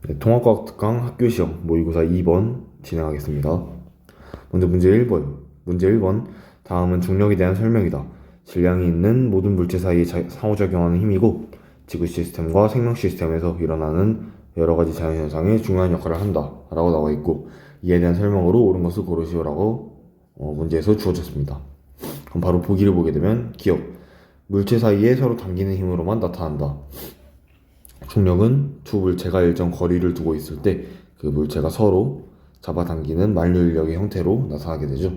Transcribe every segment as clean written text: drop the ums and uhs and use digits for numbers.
네, 통합과학 특강 학교시험 모의고사 2번 진행하겠습니다. 먼저 문제 1번. 문제 1번. 다음은 중력에 대한 설명이다. 질량이 있는 모든 물체 사이에 상호작용하는 힘이고 지구 시스템과 생명 시스템에서 일어나는 여러 가지 자연현상에 중요한 역할을 한다 라고 나와 있고, 이에 대한 설명으로 옳은 것을 고르시오라고 문제에서 주어졌습니다. 그럼 바로 보기를 보게 되면 기억. 물체 사이에 서로 당기는 힘으로만 나타난다. 중력은 두 물체가 일정 거리를 두고 있을 때 그 물체가 서로 잡아당기는 만류인력의 형태로 나타나게 되죠.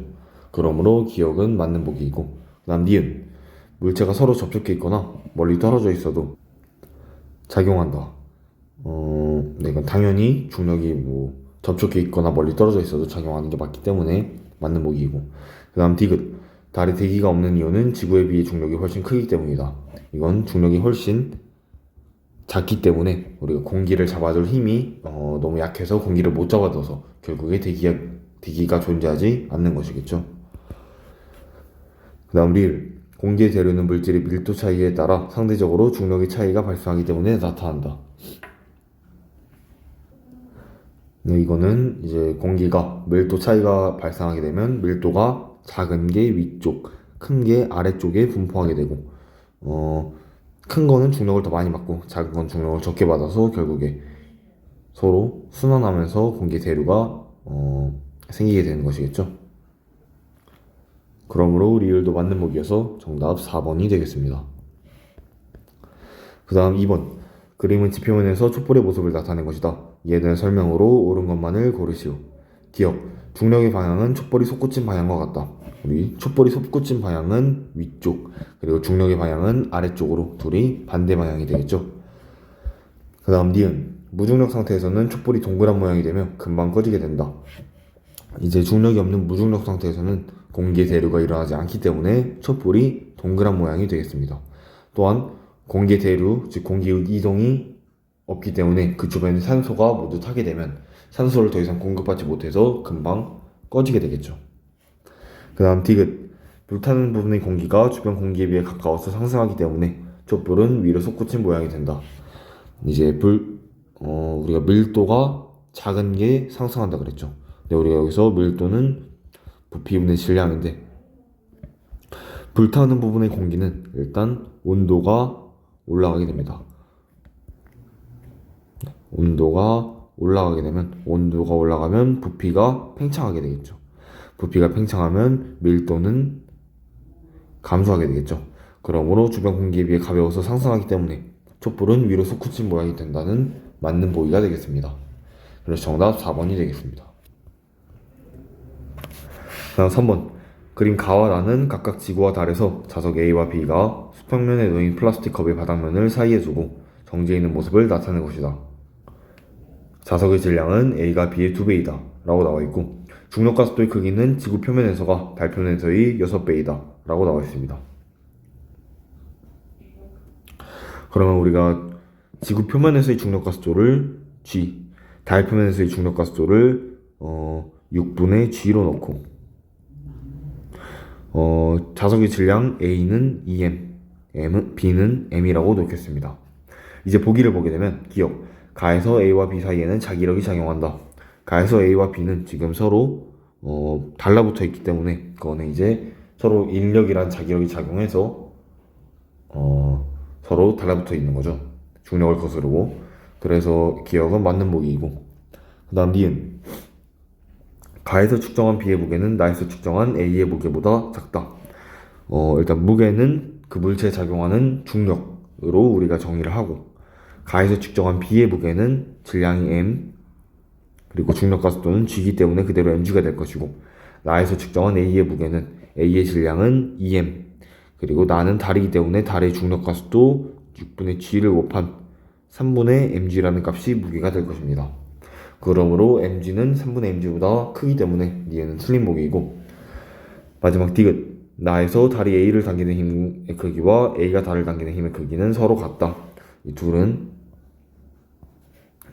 그러므로 기억은 맞는 보기이고, 그 다음 니은. 물체가 서로 접촉해 있거나 멀리 떨어져 있어도 작용한다. 네, 이건 당연히 중력이 접촉해 있거나 멀리 떨어져 있어도 작용하는 게 맞기 때문에 맞는 보기이고, 그 다음 디귿. 달에 대기가 없는 이유는 지구에 비해 중력이 훨씬 크기 때문이다. 이건 중력이 훨씬 작기 때문에 우리가 공기를 잡아줄 힘이 너무 약해서 공기를 못 잡아줘서 결국에 대기가 존재하지 않는 것이겠죠. 그 다음 리을. 공기에 대류는 물질의 밀도 차이에 따라 상대적으로 중력의 차이가 발생하기 때문에 나타난다. 네, 이거는 이제 공기가 밀도 차이가 발생하게 되면 밀도가 작은 게 위쪽, 큰 게 아래쪽에 분포하게 되고, 큰 거는 중력을 더 많이 받고 작은 건 중력을 적게 받아서 결국에 서로 순환하면서 공기 대류가 생기게 되는 것이겠죠. 그러므로 리을도 맞는 보기여서 정답 4번이 되겠습니다. 그 다음 2번. 그림은 지표면에서 촛불의 모습을 나타낸 것이다. 이에 대한 설명으로 옳은 것만을 고르시오. 기억. 중력의 방향은 촛불이 솟구친 방향과 같다. 우리 촛불이 솟구친 방향은 위쪽, 그리고 중력의 방향은 아래쪽으로 둘이 반대 방향이 되겠죠. 그 다음 니은. 무중력 상태에서는 촛불이 동그란 모양이 되며 금방 꺼지게 된다. 이제 중력이 없는 무중력 상태에서는 공기의 대류가 일어나지 않기 때문에 촛불이 동그란 모양이 되겠습니다. 또한 공기의 대류, 즉 공기의 이동이 없기 때문에 그 주변에 산소가 모두 타게 되면 산소를 더 이상 공급받지 못해서 금방 꺼지게 되겠죠. 그 다음 디귿. 불타는 부분의 공기가 주변 공기에 비해 가까워서 상승하기 때문에 촛불은 위로 솟구친 모양이 된다. 이제 우리가 밀도가 작은 게 상승한다 그랬죠. 근데 우리가 여기서 밀도는 부피분의 질량인데, 불타는 부분의 공기는 일단 온도가 올라가게 됩니다. 온도가 올라가면 부피가 팽창하게 되겠죠. 부피가 팽창하면 밀도는 감소하게 되겠죠. 그러므로 주변 공기에 비해 가벼워서 상승하기 때문에 촛불은 위로 솟구친 모양이 된다는 맞는 보기가 되겠습니다. 그래서 정답 4번이 되겠습니다. 다음 3번. 그림 가와 나는 각각 지구와 달에서 자석 A와 B가 수평면에 놓인 플라스틱 컵의 바닥면을 사이에 두고 정지해 있는 모습을 나타낸 것이다. 자석의 질량은 A가 B의 2배이다 라고 나와 있고, 중력가속도의 크기는 지구 표면에서가 달 표면에서의 6배이다 라고 나와 있습니다. 그러면 우리가 지구 표면에서의 중력가속도를 G, 달 표면에서의 중력가속도를 6분의 G로 넣고, 자석의 질량 A는 EM, B는 M이라고 놓겠습니다. 이제 보기를 보게 되면 기억. 가에서 A와 B 사이에는 자기력이 작용한다. 가에서 A와 B는 지금 서로 달라붙어 있기 때문에 그거는 이제 서로 인력이란 자기력이 작용해서 서로 달라붙어 있는 거죠. 중력을 거스르고. 그래서 기억은 맞는 보기이고, 그 다음 니은. 가에서 측정한 B의 무게는 나에서 측정한 A의 무게보다 작다. 일단 무게는 그 물체에 작용하는 중력으로 우리가 정의를 하고, 가에서 측정한 B의 무게는 질량이 M, 그리고 중력가속도는 G이기 때문에 그대로 mg가 될 것이고, 나에서 측정한 A의 무게는 A의 질량은 EM, 그리고 나는 달이기 때문에 달의 중력가속도 6분의 G를 곱한 3분의 mg라는 값이 무게가 될 것입니다. 그러므로 mg는 3분의 mg보다 크기 때문에 니은 틀린 보기이고, 마지막 디귿. 나에서 달이 A를 당기는 힘의 크기와 A가 달을 당기는 힘의 크기는 서로 같다. 이 둘은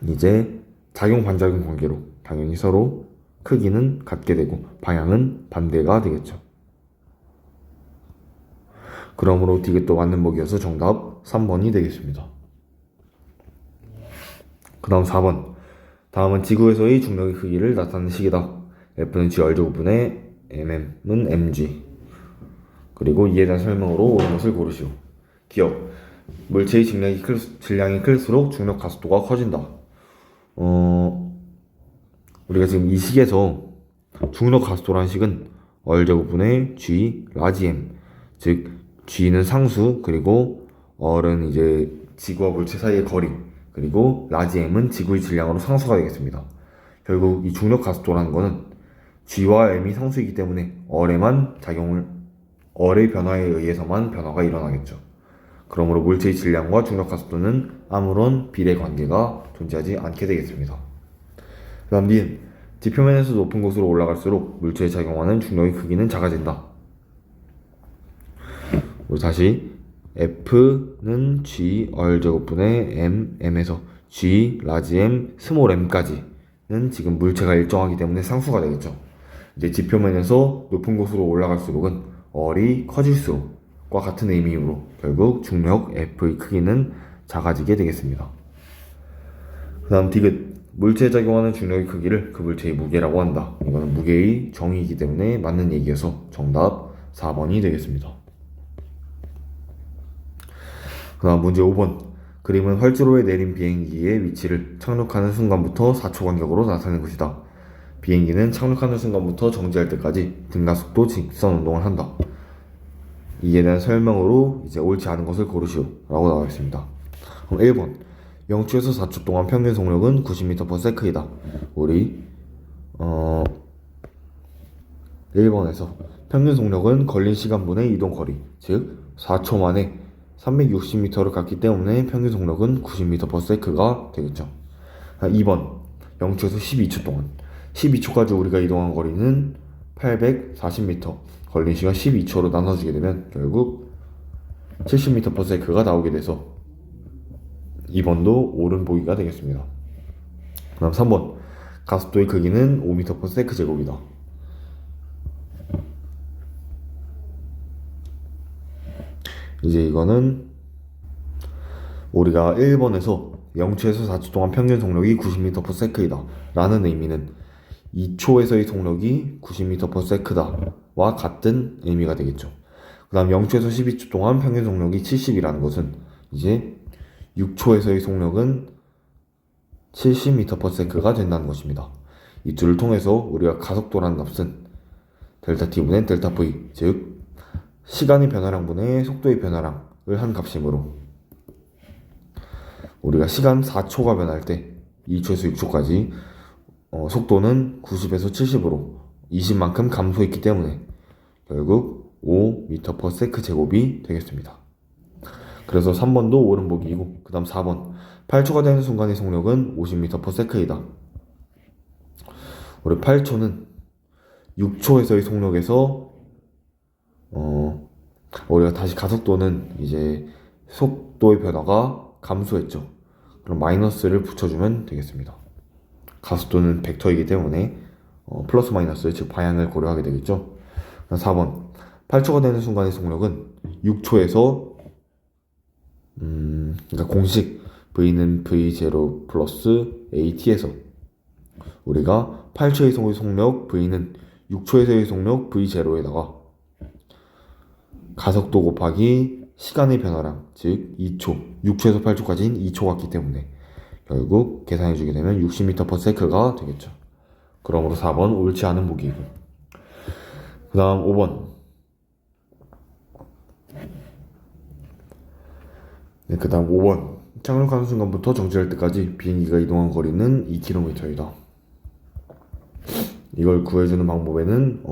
이제 작용 반작용 관계로 당연히 서로 크기는 같게 되고 방향은 반대가 되겠죠. 그러므로 디귿도 맞는 보기여서 정답 3번이 되겠습니다. 그 다음 4번. 다음은 지구에서의 중력의 크기를 나타내는 식이다. F는 G(R)제곱분의 mm은 mg. 그리고 이에 대한 설명으로 옳은 것을 고르시오. 기억. 물체의 질량이 클수록 중력 가속도가 커진다. 우리가 지금 이 식에서 중력 가속도라는 식은 R제곱분의 G 라지 M, 즉 G는 상수, 그리고 R은 이제 지구와 물체 사이의 거리, 그리고 라지 M은 지구의 질량으로 상수가 되겠습니다. 결국 이 중력 가속도라는 거는 G와 M이 상수이기 때문에 R의 변화에 의해서만 변화가 일어나겠죠. 그러므로 물체의 질량과 중력 가속도는 아무런 비례 관계가 존재하지 않게 되겠습니다. 그 다음 니은. 지표면에서 높은 곳으로 올라갈수록 물체에 작용하는 중력의 크기는 작아진다. 다시 F는 G R제곱분의 M에서 G 라지 M 스몰 m까지는 지금 물체가 일정하기 때문에 상수가 되겠죠. 이제 지표면에서 높은 곳으로 올라갈수록은 R이 커질수록과 같은 의미이므로 결국 중력 F의 크기는 작아지게 되겠습니다. 그 다음 디귿. 물체에 작용하는 중력의 크기를 그 물체의 무게라고 한다. 이거는 무게의 정의이기 때문에 맞는 얘기여서 정답 4번이 되겠습니다. 그 다음 문제 5번. 그림은 활주로에 내린 비행기의 위치를 착륙하는 순간부터 4초 간격으로 나타내는 것이다. 비행기는 착륙하는 순간부터 정지할 때까지 등가속도 직선 운동을 한다. 이에 대한 설명으로 이제 옳지 않은 것을 고르시오 라고 나와 있습니다. 그럼 1번. 0초에서 4초 동안 평균 속력은 90m/s이다. 우리 1번에서 평균 속력은 걸린 시간분의 이동 거리, 즉 4초 만에 360m를 갔기 때문에 평균 속력은 90m/s가 되겠죠. 2번 0초에서 12초 동안 12초까지 우리가 이동한 거리는 840m, 걸린 시간 12초로 나눠주게 되면 결국 70m/s가 나오게 돼서 2번도 옳은 보기가 되겠습니다. 그 다음 3번. 가속도의 크기는 5m/s 제곱이다. 이제 이거는 우리가 1번에서 0초에서 4초 동안 평균 속력이 90m/s이다 라는 의미는 2초에서의 속력이 90m/s다 와 같은 의미가 되겠죠. 그 다음 0초에서 12초 동안 평균 속력이 70이라는 것은 이제 6초에서의 속력은 70m/s가 된다는 것입니다. 이 둘을 통해서 우리가 가속도라는 값은 델타 t분의 델타 v, 즉 시간의 변화량분의 속도의 변화량을 한 값이므로 우리가 시간 4초가 변할 때 2초에서 6초까지 속도는 90에서 70으로 20만큼 감소했기 때문에 결국 5m/s 제곱이 되겠습니다. 그래서 3번도 옳은 보기이고, 그 다음 4번. 8초가 되는 순간의 속력은 50m/s이다. 우리 8초는 6초에서의 속력에서 우리가 다시 가속도는 이제 속도의 변화가 감소했죠. 그럼 마이너스를 붙여주면 되겠습니다. 가속도는 벡터이기 때문에 플러스 마이너스, 즉 방향을 고려하게 되겠죠. 4번. 8초가 되는 순간의 속력은 6초에서 그러니까 공식 V는 V0 플러스 AT에서 우리가 8초의 속력 V는 6초에서의 속력 V0에다가 가속도 곱하기 시간의 변화량, 즉 2초, 6초에서 8초까지는 2초 같기 때문에 결국 계산해주게 되면 60m/s가 되겠죠. 그러므로 4번 옳지 않은 보기이고, 그 다음 5번. 네, 그 다음 5번. 착륙하는 순간부터 정지할 때까지 비행기가 이동한 거리는 2km이다. 이걸 구해주는 방법에는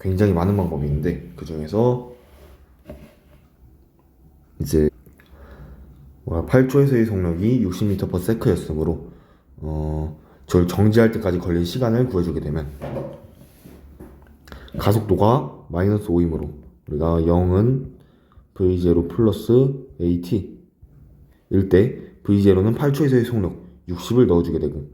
굉장히 많은 방법이 있는데 그 중에서 이제 8초에서의 속력이 60m/s였으므로 저를 정지할 때까지 걸린 시간을 구해주게 되면 가속도가 마이너스 5이므로 우리가 0은 V0 플러스 AT 일 때 V0는 8초에서의 속력 60을 넣어주게 되고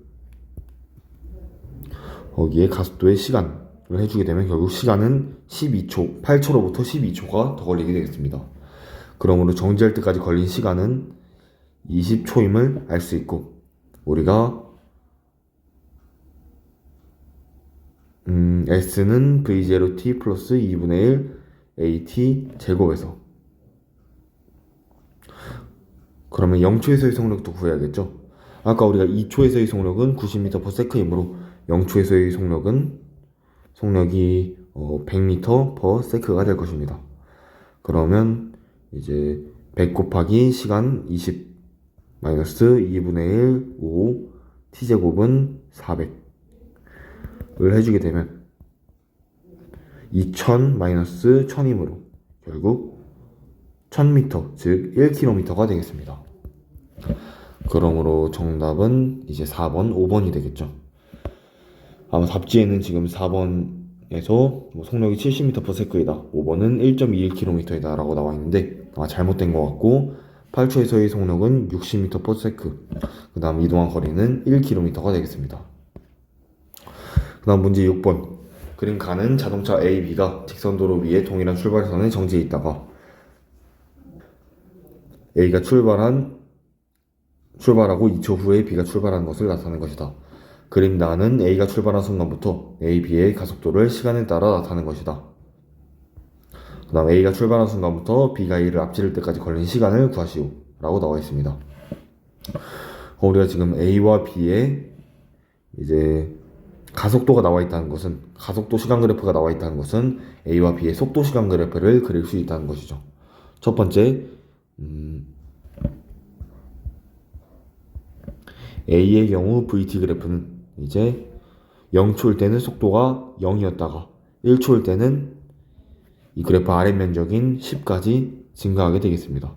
거기에 가속도의 시간을 해주게 되면 결국 시간은 12초, 8초로부터 12초가 더 걸리게 되겠습니다. 그러므로 정지할 때까지 걸린 시간은 20초임을 알 수 있고 우리가 S는 V0t 플러스 2분의 1 AT 제곱에서, 그러면 0초에서의 속력도 구해야겠죠. 아까 우리가 2초에서의 속력은 90m/s이므로 0초에서의 속력이 100m/s가 될 것입니다. 그러면 이제 100 곱하기 시간 20 마이너스 2분의 1 5 t제곱은 400을 해주게 되면 2000 마이너스 1000이므로 결국 1000m, 즉 1km가 되겠습니다. 그러므로 정답은 이제 4번, 5번이 되겠죠. 아마 답지에는 지금 4번에서 속력이 70m/s이다, 5번은 1.21km이다 라고 나와 있는데 잘못된 것 같고, 8초에서의 속력은 60m/s, 그 다음 이동한 거리는 1km가 되겠습니다. 그 다음 문제 6번. 그림 가는 자동차 A, B가 직선도로 위에 동일한 출발선에 정지해 있다가 A가 출발하고 2초 후에 B가 출발한 것을 나타낸 것이다. 그림 나는 A가 출발한 순간부터 A, B의 가속도를 시간에 따라 나타낸 것이다. 그 다음 A가 출발한 순간부터 B가 A를 앞지를 때까지 걸린 시간을 구하시오 라고 나와 있습니다. 우리가 지금 A와 B의 이제 가속도가 나와 있다는 것은, 가속도 시간 그래프가 나와 있다는 것은 A와 B의 속도 시간 그래프를 그릴 수 있다는 것이죠. 첫 번째, A의 경우 VT 그래프는 이제 0초일 때는 속도가 0이었다가 1초일 때는 이 그래프 아래 면적인 10까지 증가하게 되겠습니다.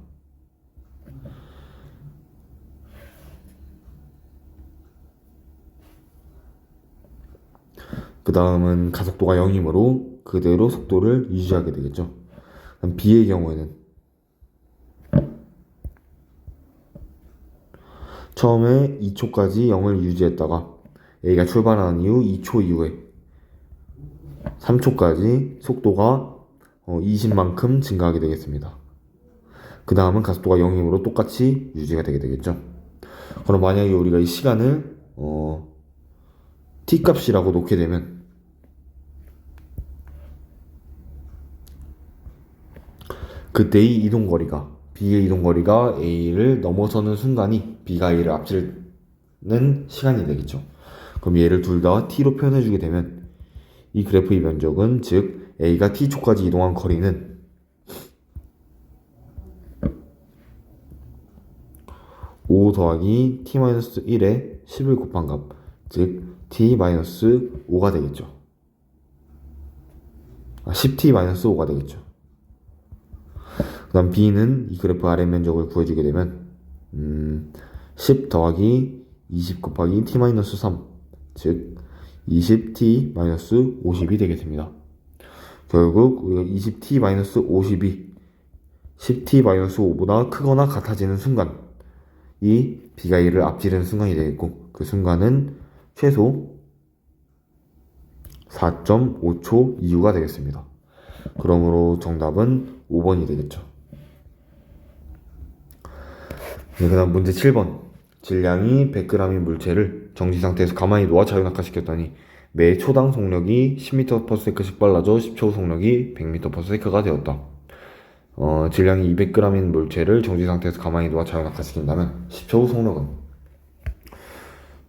그 다음은 가속도가 0이므로 그대로 속도를 유지하게 되겠죠. 그럼 B의 경우에는 처음에 2초까지 0을 유지했다가 A가 출발한 이후 2초 이후에 3초까지 속도가 20만큼 증가하게 되겠습니다. 그 다음은 가속도가 0이므로 똑같이 유지가 되게 되겠죠. 그럼 만약에 우리가 이 시간을 t값이라고 놓게 되면 그때의 이동거리가, B의 이동거리가 A를 넘어서는 순간이 B가 A를 앞지르는 시간이 되겠죠. 그럼 얘를 둘 다 t로 표현해주게 되면 이 그래프의 면적은, 즉 A가 t초까지 이동한 거리는 5 더하기 t-1에 10을 곱한 값, 즉 t-5가 되겠죠. 10t-5가 되겠죠. 그 다음 B는 이 그래프 아래 면적을 구해주게 되면 10 더하기 20 곱하기 t-3, 즉 20t-50이 되겠습니다. 결국 우리가 20t-50이 10t-5보다 크거나 같아지는 순간, 이 B가 A를 앞지르는 순간이 되겠고, 그 순간은 최소 4.5초 이후가 되겠습니다. 그러므로 정답은 5번이 되겠죠. 그 다음 문제 7번. 질량이 100g인 물체를 정지 상태에서 가만히 놓아 자유낙하시켰더니 매 초당 속력이 10m/s씩 빨라져 10초 속력이 100m/s가 되었다. 질량이 200g인 물체를 정지 상태에서 가만히 놓아 자유낙하시킨다면 10초 속력은,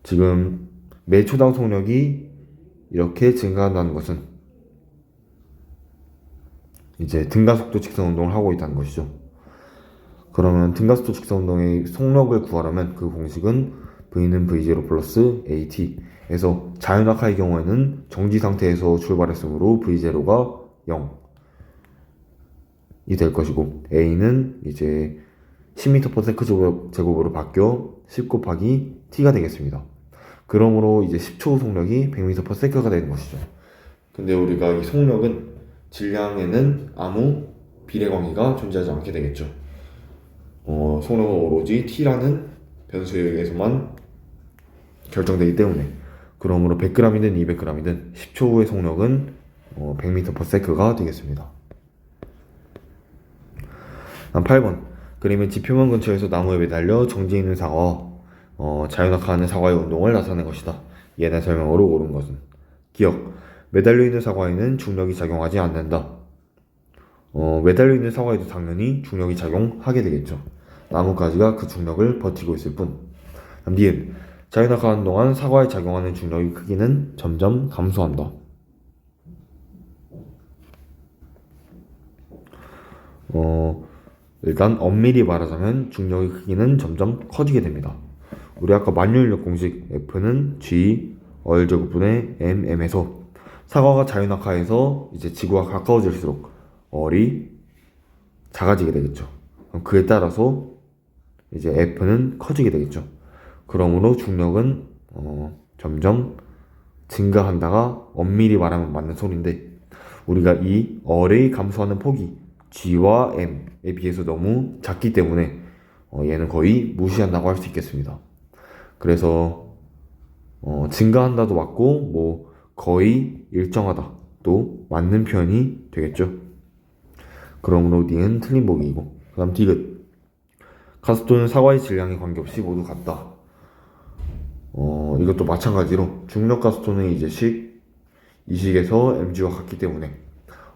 지금 매 초당 속력이 이렇게 증가한다는 것은 이제 등가속도 직선 운동을 하고 있다는 것이죠. 그러면 등가속도 직선 운동의 속력을 구하려면 그 공식은 V는 V0 플러스 AT에서 자유낙하의 경우에는 정지 상태에서 출발했으므로 V0가 0이 될 것이고, A는 이제 10m/s 제곱으로 바뀌어 10 곱하기 t가 되겠습니다. 그러므로 이제 10초 속력이 100m/s가 되는 것이죠. 근데 우리가 이 속력은, 질량에는 아무 비례관계가 존재하지 않게 되겠죠. 속력은 오로지 t라는 변수에 의해서만 결정되기 때문에, 그러므로 100g이든 200g이든 10초 후의 속력은 100m/s가 되겠습니다. 다음 8번. 그림은 지표면 근처에서 나무에 매달려 정지해 있는 사과와 자유낙하하는 사과의 운동을 나타낸 것이다. 예나 설명으로 옳은 것은. 기억. 매달려 있는 사과에는 중력이 작용하지 않는다. 매달려 있는 사과에도 당연히 중력이 작용하게 되겠죠. 나뭇가지가 그 중력을 버티고 있을 뿐. 니은 자유낙하하는 동안 사과에 작용하는 중력의 크기는 점점 감소한다. 일단 엄밀히 말하자면 중력의 크기는 점점 커지게 됩니다. 우리 아까 만유인력 공식 F는 G 얼제곱분의 mm에서 사과가 자유낙하해서 이제 지구와 가까워질수록 얼이 작아지게 되겠죠. 그럼 그에 따라서 이제 F는 커지게 되겠죠. 그러므로 중력은 점점 증가한다가 엄밀히 말하면 맞는 소리인데, 우리가 이 얼의 감소하는 폭이 G와 M에 비해서 너무 작기 때문에 얘는 거의 무시한다고 할 수 있겠습니다. 그래서 증가한다도 맞고 뭐 거의 일정하다도 맞는 표현이 되겠죠. 그러므로 니은 틀린 보기이고, 그 다음 디귿 가스토는 사과의 질량에 관계없이 모두 같다. 이것도 마찬가지로 중력 가스토는 이제 이 식에서 mg와 같기 때문에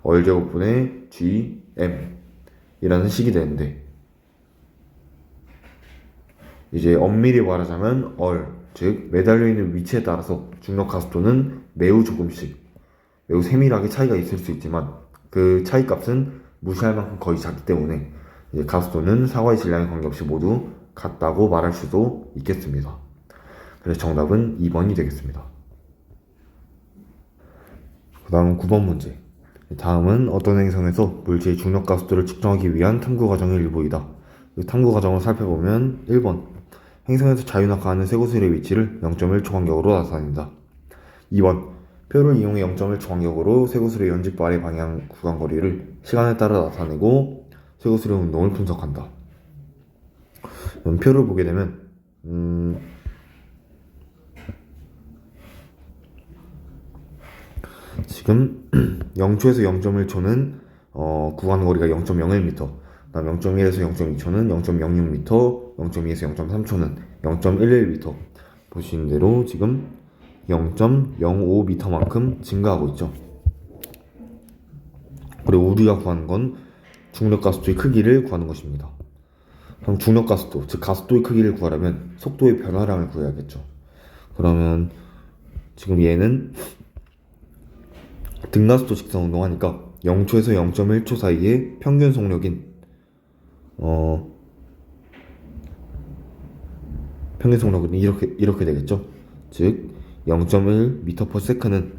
얼제곱분의 gm 이라는 식이 되는데, 이제 엄밀히 말하자면 즉 매달려 있는 위치에 따라서 중력 가스토는 매우 조금씩, 매우 세밀하게 차이가 있을 수 있지만 그 차이 값은 무시할 만큼 거의 작기 때문에 이제 가스토는 사과의 질량에 관계없이 모두 같다고 말할 수도 있겠습니다. 그래서 정답은 2번이 되겠습니다. 그 다음 9번 문제. 다음은 어떤 행성에서 물질의 중력 가스도를 측정하기 위한 탐구 과정의 일부이다. 그 탐구 과정을 살펴보면 1번 행성에서 자유낙하하는 쇠구슬의 위치를 0.1초 간격으로 나타낸다. 2번 표를 이용해 0.1초 간격으로 쇠구슬의 연직발의 방향 구간 거리를 시간에 따라 나타내고 쇠구슬의 운동을 분석한다. 표를 보게 되면 지금 0초에서 0.1초는 구간 거리가 0.01m, 그다음 0.1에서 0.2초는 0.06m, 0.2에서 0.3초는 0.11m. 보시는 대로 지금 0.05m만큼 증가하고 있죠. 그리고 우리가 구하는 건 중력 가스도의 크기를 구하는 것입니다. 그럼 중력 가스도, 즉 가스도의 크기를 구하려면 속도의 변화량을 구해야겠죠. 그러면 지금 얘는 등가스도 직선 운동하니까 0초에서 0.1초 사이의 평균 속력인 평균 속력은 이렇게 되겠죠. 즉 0.1m/s는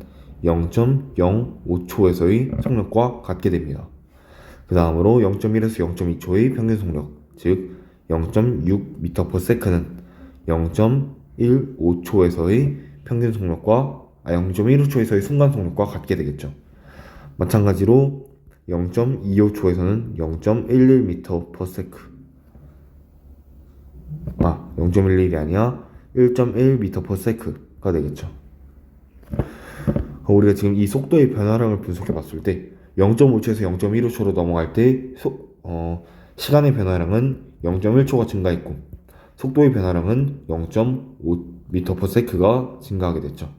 0.05초에서의 속력과 같게 됩니다. 그 다음으로 0.1에서 0.2초의 평균 속력, 즉 0.6m/s는 0.15초에서의 평균 속력과 0.15초에서의 순간 속력과 같게 되겠죠. 마찬가지로 0.25초에서는 0.11m/s 0.11이 아니라 1.1m/s가 되겠죠. 우리가 지금 이 속도의 변화량을 분석해 봤을 때 0.5초에서 0.15초로 넘어갈 때 시간의 변화량은 0.1초가 증가했고 속도의 변화량은 0.5m/s가 증가하게 됐죠.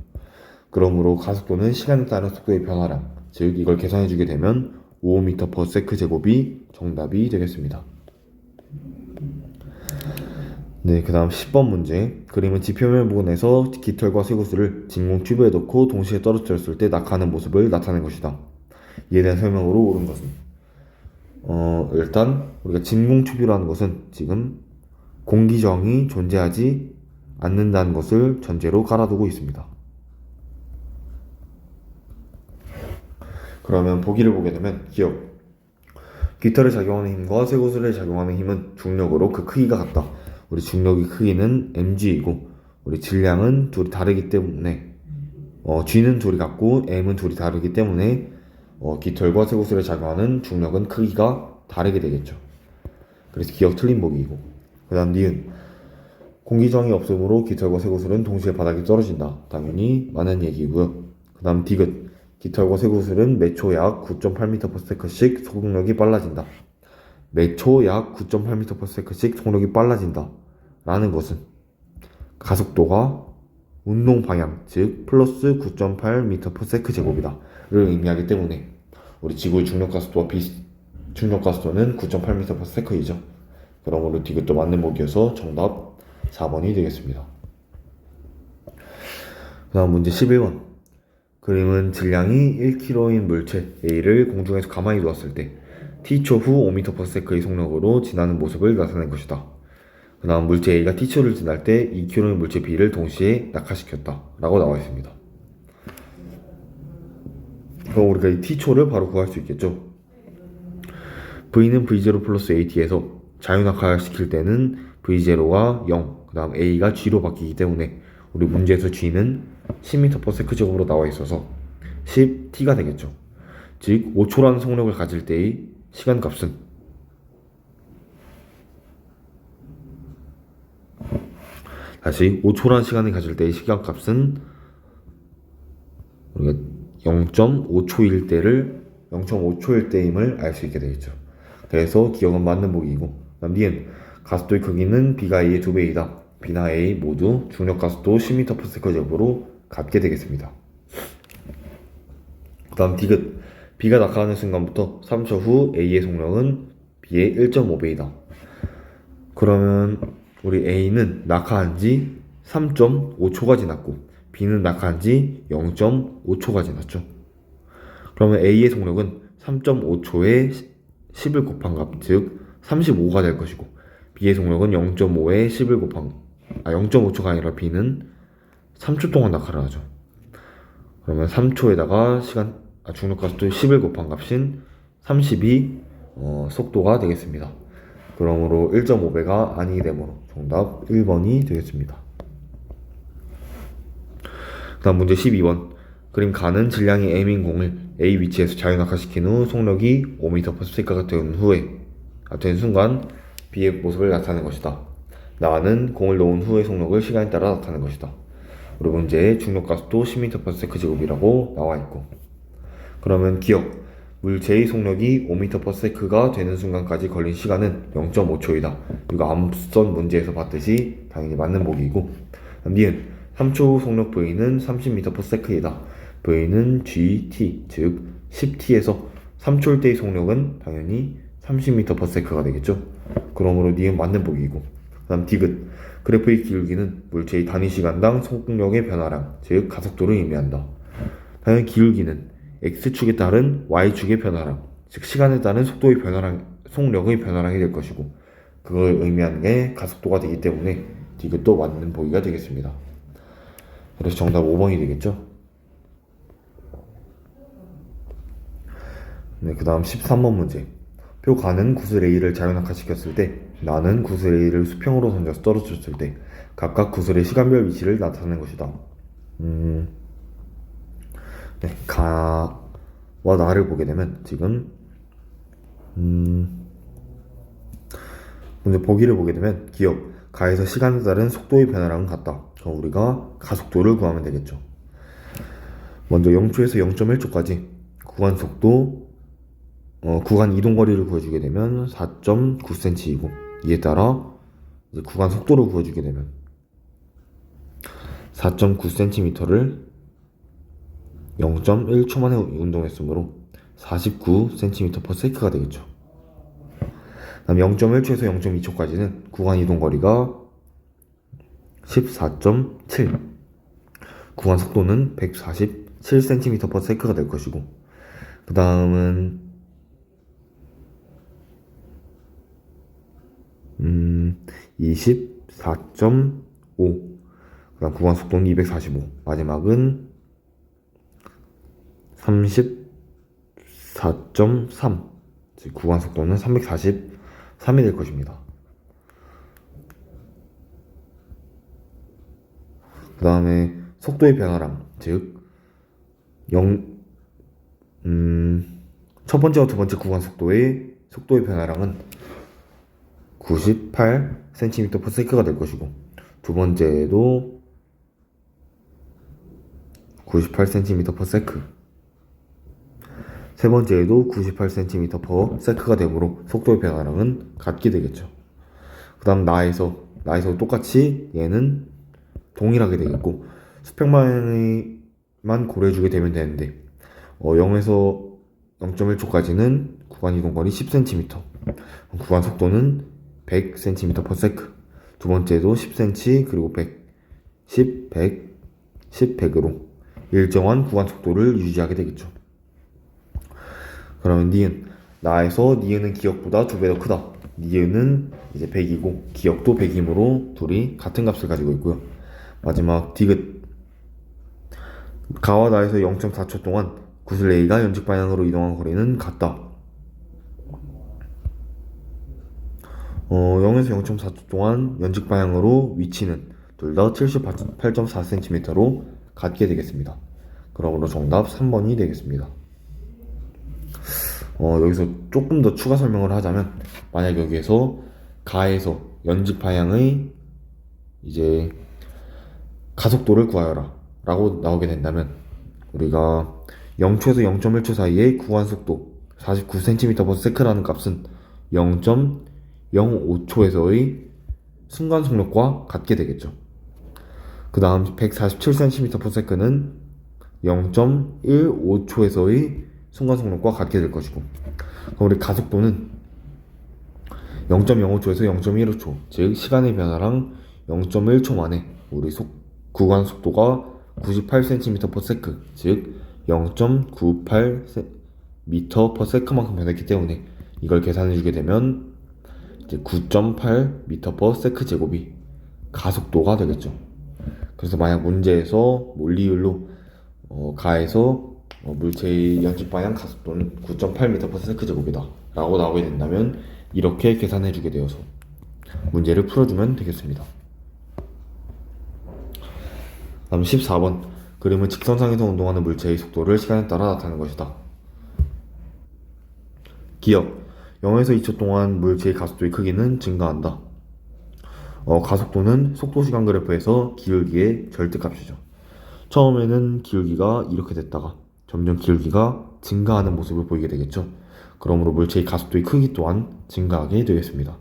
그러므로 가속도는 시간에 따른 속도의 변화량, 즉 이걸 계산해주게 되면 5m/s 제곱이 정답이 되겠습니다. 네, 그 다음 10번 문제. 그림은 지표면 부분에서 깃털과 쇠구슬을 진공 튜브에 넣고 동시에 떨어뜨렸을 때 낙하하는 모습을 나타낸 것이다. 이에 대한 설명으로 옳은 것은 일단 우리가 진공 튜브라는 것은 지금 공기저항이 존재하지 않는다는 것을 전제로 깔아두고 있습니다. 그러면 보기를 보게 되면 기억, 깃털에 작용하는 힘과 쇠구슬에 작용하는 힘은 중력으로 그 크기가 같다. 우리 중력의 크기는 mg이고 우리 질량은 둘이 다르기 때문에 g는 둘이 같고 m은 둘이 다르기 때문에 깃털과 쇠구슬에 작용하는 중력은 크기가 다르게 되겠죠. 그래서 기억 틀린 보기이고, 그 다음 니은 공기저항이 없으므로 깃털과 쇠구슬은 동시에 바닥에 떨어진다. 당연히 맞는 얘기고요. 그 다음 디귿 깃털과 쇠구슬은 매초 약 9.8m/s씩 속력이 빨라진다. 매초 약 9.8m/s씩 속력이 빨라진다 라는 것은 가속도가 운동 방향, 즉 플러스 9.8m/s 제곱이다 를 의미하기 때문에 우리 지구의 중력가속도와 중력가속도는 9.8m/s이죠. 그러므로 디귿도 맞는 보기여서 정답 4번이 되겠습니다. 그 다음 문제 11번. 그림은 질량이 1kg인 물체 A를 공중에서 가만히 두었을 때 t초 후 5m/s의 속력으로 지나는 모습을 나타낸 것이다. 그 다음 물체 A가 t초를 지날 때 2kg인 물체 B를 동시에 낙하시켰다 라고 나와 있습니다. 그럼 우리가 이 t초를 바로 구할 수 있겠죠. V는 V0 플러스 AT에서 자유낙하시킬 때는 V0가 0, 그 다음 A가 G로 바뀌기 때문에 우리 문제에서 G는 10m/s 제곱으로 나와 있어서 10T가 되겠죠. 즉 5초라는 속력을 가질 때의 시간값은 다시 5초라는 시간을 가질 때의 시간값은 우리가 0.5초일 때임을 알 수 있게 되겠죠. 그래서 기억은 맞는 보기이고, 다음 니은 가속도의 크기는 B가 A의 2배이다. B나 A 모두 중력 가속도 10m/s 제곱으로 같게 되겠습니다. 그 다음 디귿 B가 낙하하는 순간부터 3초 후 A의 속력은 B의 1.5배이다. 그러면 우리 A는 낙하한 지 3.5초가 지났고 B는 낙하한 지 0.5초가 지났죠. 그러면 A의 속력은 3.5초에 10을 곱한 값, 즉 35가 될 것이고 B의 속력은 0.5에 10을 곱한 0.5초가 아니라 B는 3초 동안 낙하를 하죠. 그러면 3초에다가 중력가속도 10을 곱한 값인 30이 속도가 되겠습니다. 그러므로 1.5배가 아니기 때문에 정답 1번이 되겠습니다. 그 다음 문제 12번. 그림 가는 질량이 m인 공을 A 위치에서 자유낙하시킨 후 속력이 5m/s가 된 순간 B의 모습을 나타내는 것이다. 나는 공을 놓은 후의 속력을 시간에 따라 나타내는 것이다. 우리 문제에 중력가속도 10m/s 제곱이라고 나와 있고, 그러면 기억 물체의 속력이 5m/s가 되는 순간까지 걸린 시간은 0.5초이다. 이거 앞선 문제에서 봤듯이 당연히 맞는 보기이고, 니은 3초 후 속력 V는 30m/s이다. V는 GT, 즉 10T에서 3초일 때의 속력은 당연히 30m/s가 되겠죠. 그러므로 니은 맞는 보기이고, 그 다음 디귿 그래프의 기울기는 물체의 단위 시간당 속력의 변화량, 즉 가속도를 의미한다. 당연히 기울기는 X축에 따른 Y축의 변화량, 즉 시간에 따른 속력의 변화량이 될 것이고, 그걸 의미하는 게 가속도가 되기 때문에 디귿도 맞는 보기가 되겠습니다. 그래서 정답 5번이 되겠죠. 네, 그 다음 13번 문제. 표 가는 구슬 A를 자유낙하시켰을 때, 나는 구슬 A를 수평으로 던져서 떨어졌을 때 각각 구슬의 시간별 위치를 나타내는 것이다. 네, 가와 나를 보게 되면 지금 먼저 보기를 보게 되면 기억 가에서 시간에 따른 속도의 변화량은 같다. 그럼 우리가 가속도를 구하면 되겠죠. 먼저 0초에서 0.1초까지 구간 속도 구간 이동거리를 구해주게 되면 4.9cm이고, 이에 따라 이제 구간 속도를 구해주게 되면 4.9cm를 0.1초 만에 운동했으므로 49cm/s가 되겠죠. 다음 0.1초에서 0.2초까지는 구간 이동거리가 14.7, 구간 속도는 147cm/s가 될 것이고, 그 다음은 24.5, 그 다음 구간 속도는 245, 마지막은 34.3, 즉 구간 속도는 343이 될 것입니다. 그 다음에 속도의 변화량, 즉 첫 번째와 두 번째 구간 속도의 변화량은 98cm/s가 될 것이고, 두 번째도 98cm/s, 세 번째에도 98cm/s가 되므로 속도의 변화량은 같게 되겠죠. 그 다음 나에서 똑같이 얘는 동일하게 되겠고, 수평 방향만 고려해주게 되면 되는데 0에서 0.1초까지는 구간 이동거리 10cm, 구간 속도는 100cm/s, 두 번째도 10cm, 그리고 100, 10, 100, 10, 100으로 일정한 구간 속도를 유지하게 되겠죠. 그러면 니은, 나에서 니은은 기억보다 2배 더 크다. 니은은 이제 100이고 기억도 100이므로 둘이 같은 값을 가지고 있고요. 마지막 디귿, 가와 나에서 0.4초 동안 구슬 A가 연직 방향으로 이동한 거리는 같다. 0에서 0.4초 동안 연직 방향으로 위치는 둘 다 78.4cm로 같게 되겠습니다. 그러므로 정답 3번이 되겠습니다. 여기서 조금 더 추가 설명을 하자면, 만약 여기에서 가에서 연직 방향의 이제 가속도를 구하여라 라고 나오게 된다면, 우리가 0초에서 0.1초 사이의 구간 속도 49cm/s라는 값은 0.05초에서의 순간 속력과 같게 되겠죠. 그 다음 147cm/s는 0.15초에서의 순간 속력과 같게 될 것이고, 그럼 우리 가속도는 0.05초에서 0.15초, 즉 시간의 변화랑 0.1초 만에 우리 구간 속도가 98cm/s, 즉 0.98m/s만큼 변했기 때문에 이걸 계산해주게 되면 이제 9.8m/s 제곱이 가속도가 되겠죠. 그래서 만약 문제에서 몰리율로 가에서 물체의 연직 방향 가속도는 9.8m/s 제곱이다 라고 나오게 된다면, 이렇게 계산해주게 되어서 문제를 풀어주면 되겠습니다. 다음 14번, 그림은 직선상에서 운동하는 물체의 속도를 시간에 따라 나타내는 것이다. 기억, 0에서 2초 동안 물체의 가속도의 크기는 증가한다. 가속도는 속도시간 그래프에서 기울기의 절대값이죠. 처음에는 기울기가 이렇게 됐다가 점점 기울기가 증가하는 모습을 보이게 되겠죠. 그러므로 물체의 가속도의 크기 또한 증가하게 되겠습니다.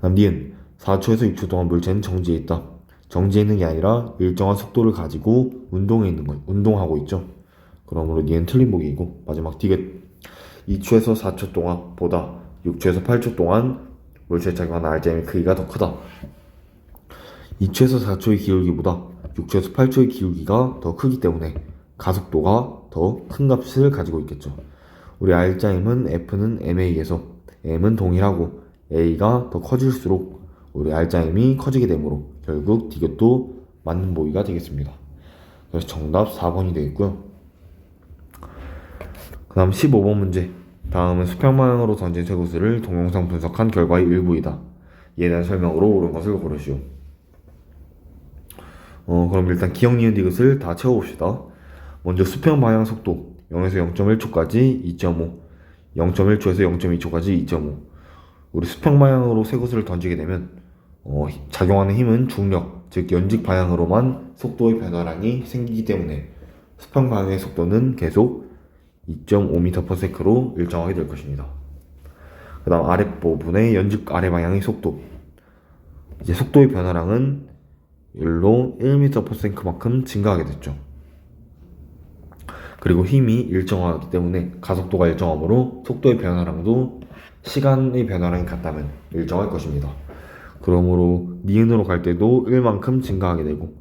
다음 니은, 4초에서 6초 동안 물체는 정지해 있다. 정지해 있는 게 아니라 일정한 속도를 가지고 운동하고 있죠. 그러므로 니은 틀린 보기이고, 마지막 디귿, 2초에서 4초 동안 보다 6초에서 8초 동안 물체에 작용하는 RGM의 크기가 더 크다. 2초에서 4초의 기울기보다 6초에서 8초의 기울기가 더 크기 때문에 가속도가 더 큰 값을 가지고 있겠죠. 우리 R자임은 F는 MA에서 M은 동일하고 A가 더 커질수록 우리 R자임이 커지게 되므로 결국 디귿도 맞는 보기가 되겠습니다. 그래서 정답 4번이 되겠고요. 그 다음 15번 문제, 다음은 수평 방향으로 던진 쇠구슬을 동영상 분석한 결과의 일부이다. 이에 대한 설명으로 옳은 것을 고르시오. 그럼 일단 기억, 니은, 디귿을 다 채워봅시다. 먼저 수평 방향 속도 0에서 0.1초까지 2.5, 0.1초에서 0.2초까지 2.5. 우리 수평 방향으로 쇠구슬을 던지게 되면 작용하는 힘은 중력, 즉 연직 방향으로만 속도의 변화량이 생기기 때문에 수평 방향의 속도는 계속 2.5m/s로 일정하게 될 것입니다. 그 다음 아랫부분의 연직 아래 방향의 속도, 이제 속도의 변화량은 1로 1m/s만큼 증가하게 됐죠. 그리고 힘이 일정하기 때문에 가속도가 일정하므로 속도의 변화량도 시간의 변화량이 같다면 일정할 것입니다. 그러므로 니은으로 갈 때도 1만큼 증가하게 되고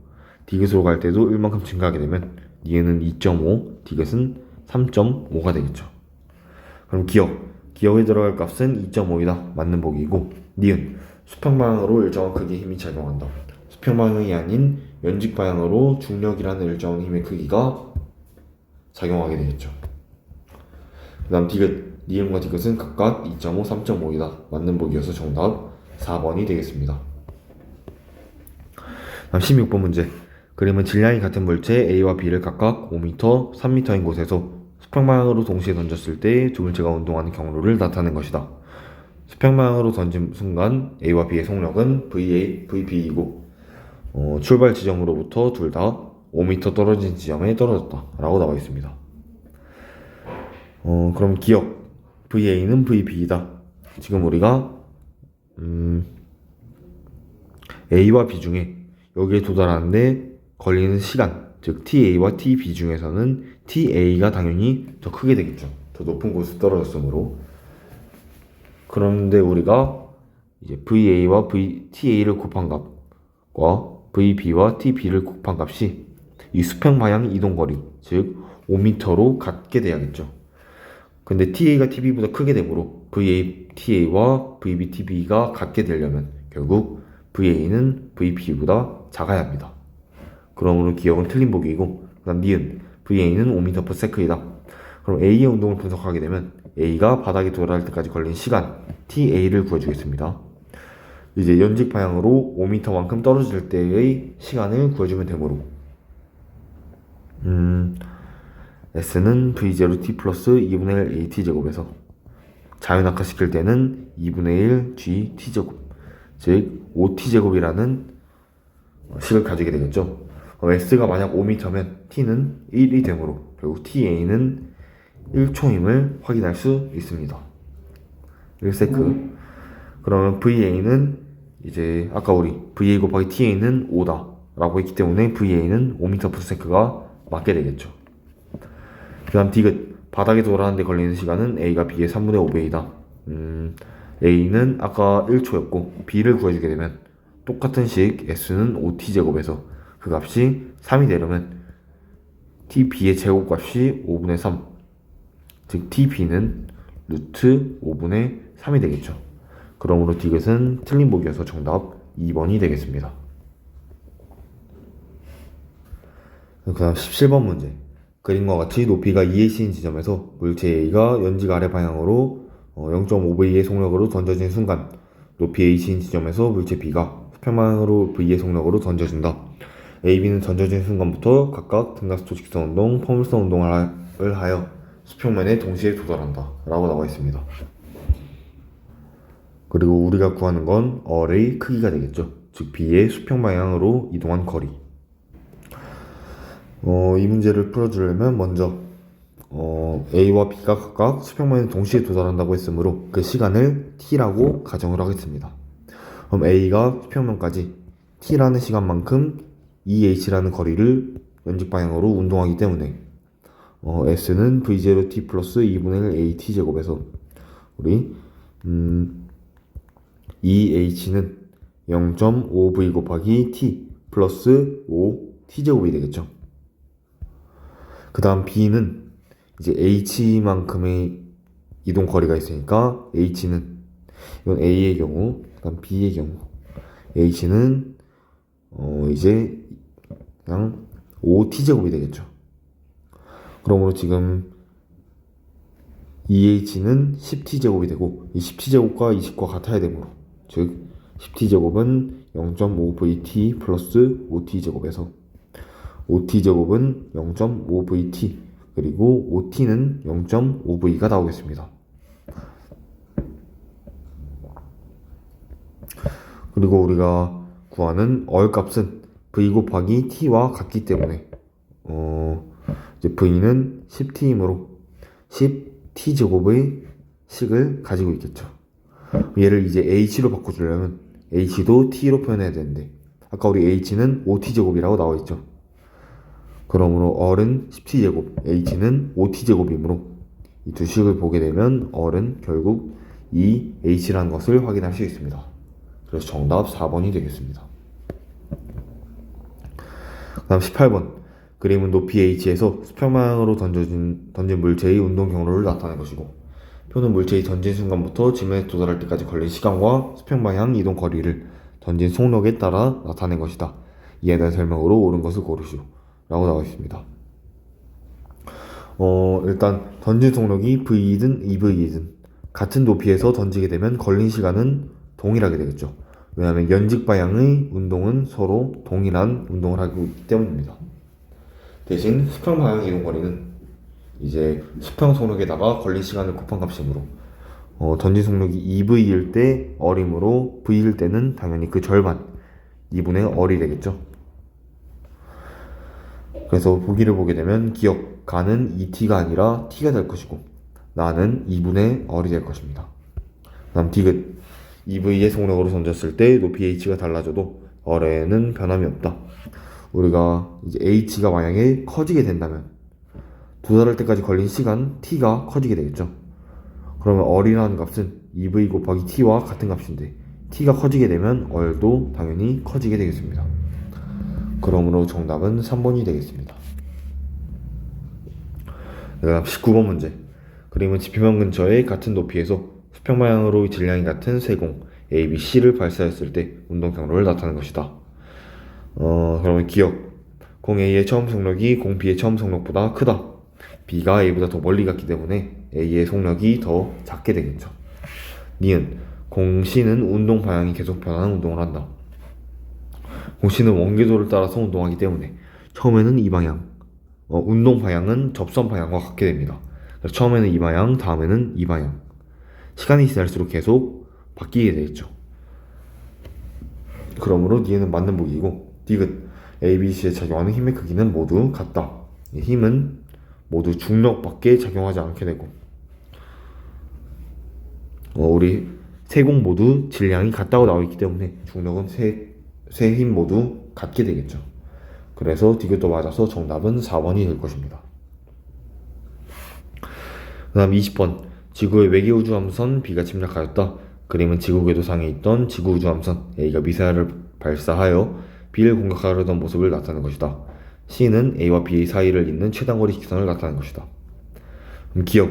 디귿으로 갈 때도 1만큼 증가하게 되면 니은은 2.5, 디귿은 3.5가 되겠죠. 그럼 기억에 들어갈 값은 2.5이다. 맞는 보기이고, 니은, 수평 방향으로 일정한 크기의 힘이 작용한다. 수평 방향이 아닌 연직 방향으로 중력이라는 일정한 힘의 크기가 작용하게 되겠죠. 그 다음 디귿, 니은과 디귿은 각각 2.5, 3.5이다. 맞는 보기여서 정답 4번이 되겠습니다. 다음 16번 문제, 그림은 질량이 같은 물체 A와 B를 각각 5m, 3m인 곳에서 수평 방향으로 동시에 던졌을 때 두 물체가 운동하는 경로를 나타낸 것이다. 수평 방향으로 던진 순간 A와 B의 속력은 VB이고 출발 지점으로부터 둘 다 5m 떨어진 지점에 떨어졌다 라고 나와 있습니다. 그럼 기억, VA는 VB이다. 지금 우리가 A와 B 중에 여기에 도달하는데 걸리는 시간, 즉 TA와 TB 중에서는 TA가 당연히 더 크게 되겠죠. 더 높은 곳에 떨어졌으므로. 그런데 우리가 이제 VA와 TA를 곱한 값과 VB와 TB를 곱한 값이 이 수평 방향 이동거리, 즉 5m로 같게 돼야겠죠. 근데 TA가 TB보다 크게 되므로 VA, TA와 VB, TB가 같게 되려면 결국 VA는 VB보다 작아야 합니다. 그러므로 기억은 틀린 보기이고, 그 다음 니은, VA는 5m/s이다. 그럼 A의 운동을 분석하게 되면 A가 바닥에 도달할 때까지 걸린 시간, TA를 구해주겠습니다. 이제 연직 방향으로 5m만큼 떨어질 때의 시간을 구해주면 되므로 S는 V0T 플러스 2분의 1 AT제곱에서 자연악화시킬 때는 2분의 1 GT제곱, 즉 5T제곱이라는 식을 가지게 되겠죠. S가 만약 5m면 T는 1이 되므로 결국 TA는 1초임을 확인할 수 있습니다. 1세크. 그러면 VA는 이제 아까 우리 VA 곱하기 TA는 5다 라고 했기 때문에 VA는 5m/s가 맞게 되겠죠. 그 다음 디귿, 바닥에 돌아가는데 걸리는 시간은 A가 B의 3분의 5배이다. A는 아까 1초였고 B를 구해주게 되면 똑같은 식 S는 5T제곱에서 그 값이 3이 되려면 TB의 제곱값이 5분의 3, 즉 TB는 루트 5분의 3이 되겠죠. 그러므로 디귿은 틀린 보기여서 정답 2번이 되겠습니다. 그 다음 17번 문제. 그림과 같이 높이가 2ac인 지점에서 물체 A가 연직 아래 방향으로 0.5V의 속력으로 던져진 순간 높이 h인 지점에서 물체 B가 수평 방향으로 V의 속력으로 던져진다. A, B는 던져진 순간부터 각각 등가스도 직선 운동, 포물선 운동을 하여 수평면에 동시에 도달한다 라고 나와 있습니다. 그리고 우리가 구하는 건 얼의 크기가 되겠죠. 즉 B의 수평 방향으로 이동한 거리. 이 문제를 풀어주려면 먼저 A와 B가 각각 수평면에 동시에 도달한다고 했으므로 그 시간을 T라고 가정을 하겠습니다. 그럼 A가 수평면까지 T라는 시간만큼 EH라는 거리를 연직 방향으로 운동하기 때문에 S는 V0T 플러스 2분의 1 AT제곱에서 우리 EH는 0.5V 곱하기 T 플러스 5T제곱이 되겠죠. 그 다음 B는 이제 H만큼의 이동 거리가 있으니까 H는 이건 A의 경우, 그 다음 B의 경우 H는 이제 그냥 5T제곱이 되겠죠. 그러므로 지금 EH는 10T제곱이 되고 이 10T제곱과 20과 같아야 되므로 즉 10T제곱은 0.5VT 플러스 5T제곱에서 5T제곱은 0.5VT 그리고 5T는 0.5V가 나오겠습니다. 그리고 우리가 구하는 얼값은 V 곱하기 T와 같기 때문에 이제 V는 10T이므로 10T제곱의 식을 가지고 있겠죠. 얘를 이제 H로 바꿔주려면 H도 T로 표현해야 되는데 아까 우리 H는 5T제곱이라고 나와있죠. 그러므로 얼은 10T제곱, H는 5T제곱이므로 이 두 식을 보게 되면 얼은 결국 이 H라는 것을 확인할 수 있습니다. 그래서 정답 4번이 되겠습니다. 그 다음 18번. 그림은 높이 H에서 수평방향으로 던진 물체의 운동 경로를 나타낸 것이고 표는 물체의 던진 순간부터 지면에 도달할 때까지 걸린 시간과 수평방향 이동 거리를 던진 속력에 따라 나타낸 것이다. 이에 대한 설명으로 옳은 것을 고르시오 라고 나와 있습니다. 일단 던진 속력이 V이든 EV이든 같은 높이에서 던지게 되면 걸린 시간은 동일하게 되겠죠. 왜냐하면 연직 방향의 운동은 서로 동일한 운동을 하기 때문입니다. 대신 수평 방향 이동 거리는 이제 수평 속력에다가 걸린 시간을 곱한 값이므로 던진 속력이 EV일 때 얼이므로 V일 때는 당연히 그 절반 2분의 얼이 되겠죠. 그래서 보기를 보게 되면 기억 가는 ET가 아니라 T가 될 것이고 나는 2분의 얼이 될 것입니다. 다음 디귿 EV의 속력으로 던졌을 때 높이 H가 달라져도 얼에는 변함이 없다. 우리가 이제 h가 만약에 커지게 된다면 도달할 때까지 걸린 시간 t가 커지게 되겠죠. 그러면 얼이라는 값은 2v 곱하기 t와 같은 값인데 t가 커지게 되면 얼도 당연히 커지게 되겠습니다. 그러므로 정답은 3번이 되겠습니다. 그다음 19번 문제. 그림은 지표면 근처에 같은 높이에서 수평 방향으로 질량이 같은 세 공 A, B, C를 발사했을 때 운동 경로를 나타내는 것이다. 그러면 기억. 공 A의 처음 속력이 공 B의 처음 속력보다 크다. B가 A보다 더 멀리 갔기 때문에 A의 속력이 더 작게 되겠죠. 니은. 공 C는 운동 방향이 계속 변하는 운동을 한다. 공 C는 원궤도를 따라서 운동하기 때문에 처음에는 이 방향, 운동 방향은 접선 방향과 같게 됩니다. 처음에는 이 방향, 다음에는 이 방향. 시간이 지날수록 계속 바뀌게 되겠죠. 그러므로 니은은 맞는 보기이고, 디귿. A, B, C에 작용하는 힘의 크기는 모두 같다. 이 힘은 모두 중력밖에 작용하지 않게 되고, 우리 세 공 모두 질량이 같다고 나와 있기 때문에 중력은 세 힘 모두 같게 되겠죠. 그래서 디귿도 맞아서 정답은 4번이 될 것입니다. 그 다음 20번. 지구의 외계 우주함선 B가 침략하였다. 그림은 지구 궤도상에 있던 지구 우주함선 A가 미사일을 발사하여 B를 공격하려던 모습을 나타내는 것이다. C는 A와 B 사이를 잇는 최단거리 직선을 나타내는 것이다. 기억.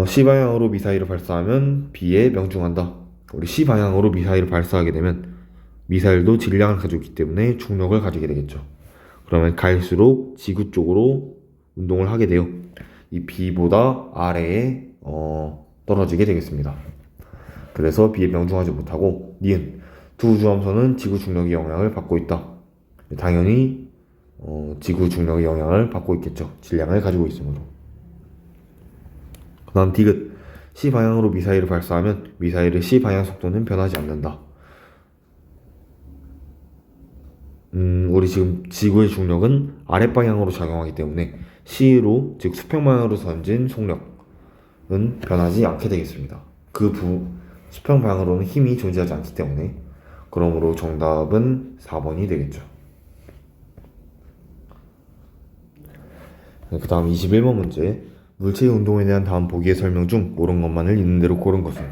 C 방향으로 미사일을 발사하면 B에 명중한다. 우리 C 방향으로 미사일을 발사하게 되면 미사일도 질량을 가지고 있기 때문에 중력을 가지게 되겠죠. 그러면 갈수록 지구 쪽으로 운동을 하게 되어 이 B보다 아래에 떨어지게 되겠습니다. 그래서 B에 명중하지 못하고 니은. 두 우주함선은 지구 중력의 영향을 받고 있다. 당연히 지구 중력의 영향을 받고 있겠죠. 질량을 가지고 있으므로. 그 다음 디귿. C 방향으로 미사일을 발사하면 미사일의 C 방향 속도는 변하지 않는다. 우리 지금 지구의 중력은 아랫방향으로 작용하기 때문에 C로, 즉 수평 방향으로 던진 속력은 변하지 않게 되겠습니다. 수평 방향으로는 힘이 존재하지 않기 때문에. 그러므로 정답은 4번이 되겠죠. 그 다음 21번 문제. 물체의 운동에 대한 다음 보기의 설명 중 옳은 것만을 있는 대로 고른 것은?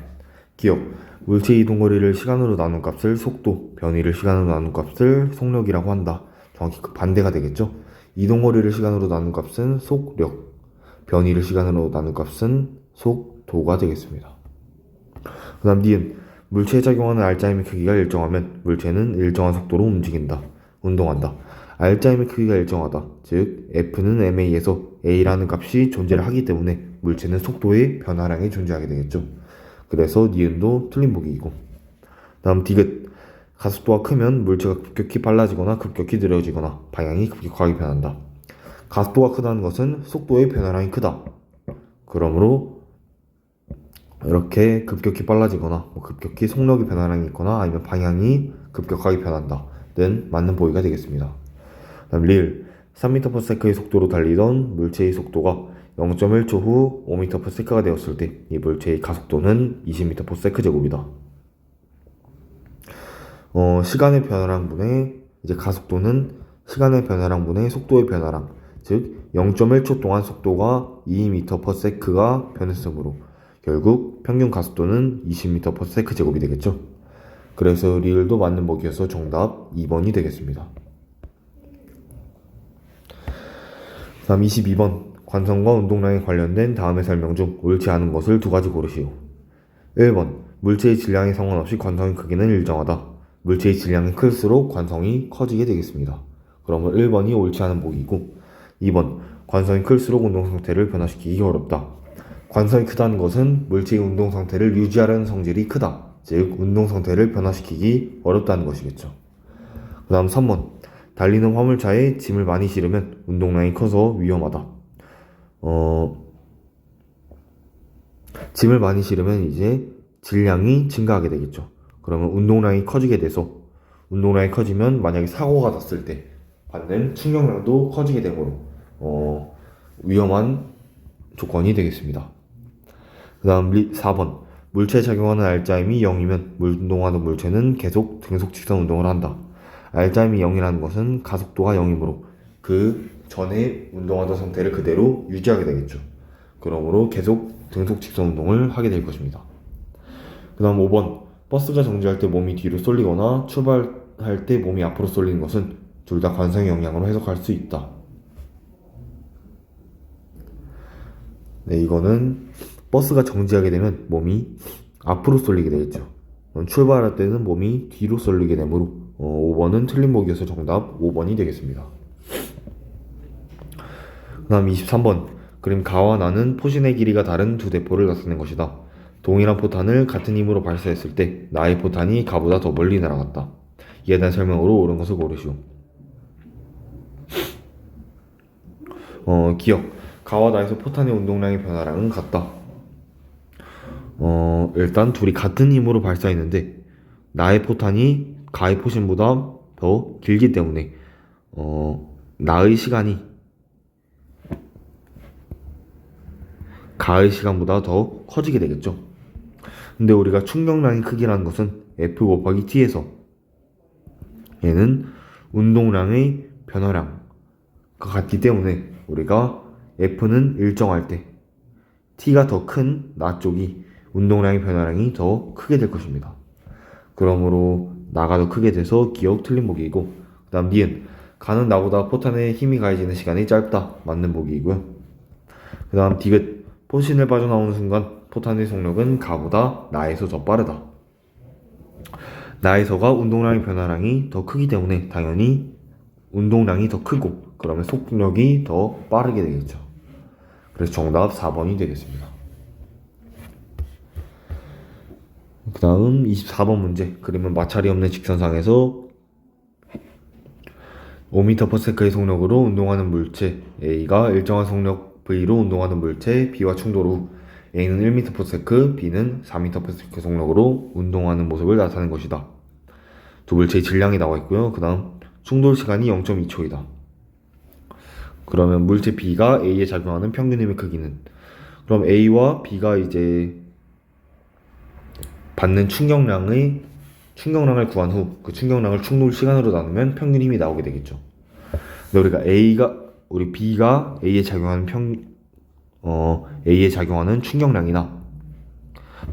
기억. 물체의 이동거리를 시간으로 나눈 값을 속도, 변이를 시간으로 나눈 값을 속력이라고 한다. 정확히 그 반대가 되겠죠. 이동거리를 시간으로 나눈 값은 속력, 변이를 시간으로 나눈 값은 속도가 되겠습니다. 그 다음 니은. 물체에 작용하는 알짜힘의 크기가 일정하면 물체는 일정한 속도로 움직인다, 운동한다. 알짜힘의 크기가 일정하다. 즉 F는 ma에서 A라는 값이 존재를 하기 때문에 물체는 속도의 변화량이 존재하게 되겠죠. 그래서 니은도 틀린 보기이고. 다음 디귿. 가속도가 크면 물체가 급격히 빨라지거나 급격히 느려지거나 방향이 급격하게 변한다. 가속도가 크다는 것은 속도의 변화량이 크다. 그러므로 이렇게 급격히 빨라지거나 급격히 속력의 변화량이 있거나 아니면 방향이 급격하게 변한다는 맞는 보기가 되겠습니다. 다음 리을. 3m/s의 속도로 달리던 물체의 속도가 0.1초 후 5m/s가 되었을 때 이 물체의 가속도는 20m/s 제곱이다. 시간의 변화량분의 이제 가속도는 시간의 변화량분의 속도의 변화량, 즉 0.1초 동안 속도가 2m/s가 변했으므로 결국 평균 가속도는 20m/s 제곱이 되겠죠. 그래서 리을도 맞는 보기여서 정답 2번이 되겠습니다. 다음 22번. 관성과 운동량에 관련된 다음의 설명 중 옳지 않은 것을 두 가지 고르시오. 1번. 물체의 질량에 상관없이 관성의 크기는 일정하다. 물체의 질량이 클수록 관성이 커지게 되겠습니다. 그러면 1번이 옳지 않은 보기이고, 2번. 관성이 클수록 운동 상태를 변화시키기 어렵다. 관성이 크다는 것은 물체의 운동 상태를 유지하려는 성질이 크다. 즉 운동 상태를 변화시키기 어렵다는 것이겠죠. 그 다음 3번. 달리는 화물차에 짐을 많이 실으면 운동량이 커서 위험하다. 짐을 많이 실으면 이제 질량이 증가하게 되겠죠. 그러면 운동량이 커지게 돼서 운동량이 커지면 만약에 사고가 났을 때 받는 충격량도 커지게 되므로 위험한 조건이 되겠습니다. 그 다음 4번. 물체에 작용하는 알짜힘이 0이면 운동하는 물체는 계속 등속 직선 운동을 한다. R짬이 0이라는 것은 가속도가 0이므로 그 전에 운동하던 상태를 그대로 유지하게 되겠죠. 그러므로 계속 등속 직선 운동을 하게 될 것입니다. 그 다음 5번 버스가 정지할 때 몸이 뒤로 쏠리거나 출발할 때 몸이 앞으로 쏠리는 것은 둘 다 관성의 영향으로 해석할 수 있다. 네, 이거는 버스가 정지하게 되면 몸이 앞으로 쏠리게 되겠죠. 출발할 때는 몸이 뒤로 쏠리게 되므로 5번은 틀린 보기여서 정답 5번이 되겠습니다. 그 다음 23번 그림 가와 나는 포신의 길이가 다른 두 대포를 나타낸 것이다. 동일한 포탄을 같은 힘으로 발사했을 때 나의 포탄이 가보다 더 멀리 날아갔다. 이에 대한 설명으로 옳은 것을 고르시오. 기억 가와 나에서 포탄의 운동량의 변화량은 같다. 일단 둘이 같은 힘으로 발사했는데 나의 포탄이 가의 포신보다 더 길기 때문에 나의 시간이 가의 시간보다 더 커지게 되겠죠. 근데 우리가 충격량의 크기라는 것은 F 곱하기 T에서 얘는 운동량의 변화량과 같기 때문에 우리가 F는 일정할 때 T가 더 큰 나 쪽이 운동량의 변화량이 더 크게 될 것입니다. 그러므로 나가 더 크게 돼서 기억 틀린 보기이고 그 다음 니은 가는 나보다 포탄에 힘이 가해지는 시간이 짧다 맞는 보기이고요. 그 다음 디귿 포신을 빠져나오는 순간 포탄의 속력은 가보다 나에서 더 빠르다. 나에서가 운동량의 변화량이 더 크기 때문에 당연히 운동량이 더 크고 그러면 속력이 더 빠르게 되겠죠. 그래서 정답 4번이 되겠습니다. 그 다음 24번 문제 그림은 마찰이 없는 직선상에서 5m/s의 속력으로 운동하는 물체 A가 일정한 속력 V로 운동하는 물체 B와 충돌 후 A는 1m/s, B는 4m/s 속력으로 운동하는 모습을 나타낸 것이다. 두 물체의 질량이 나와 있고요. 그 다음 충돌 시간이 0.2초이다. 그러면 물체 B가 A에 작용하는 평균 힘의 크기는 그럼 A와 B가 이제 받는 충격량을 구한 후 그 충격량을 충돌 시간으로 나누면 평균 힘이 나오게 되겠죠. 근데 우리 B가 A에 작용하는 A에 작용하는 충격량이나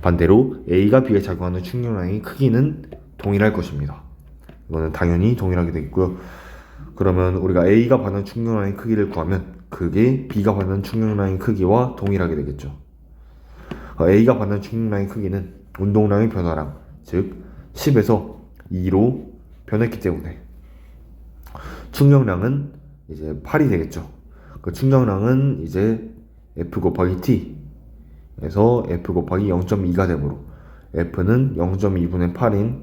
반대로 A가 B에 작용하는 충격량의 크기는 동일할 것입니다. 이거는 당연히 동일하게 되겠고요. 그러면 우리가 A가 받는 충격량의 크기를 구하면 그게 B가 받는 충격량의 크기와 동일하게 되겠죠. A가 받는 충격량의 크기는 운동량의 변화량, 즉 10에서 2로 변했기 때문에 충격량은 이제 8이 되겠죠. 그 충격량은 이제 F 곱하기 T에서 F 곱하기 0.2가 되므로 F는 0.2분의 8인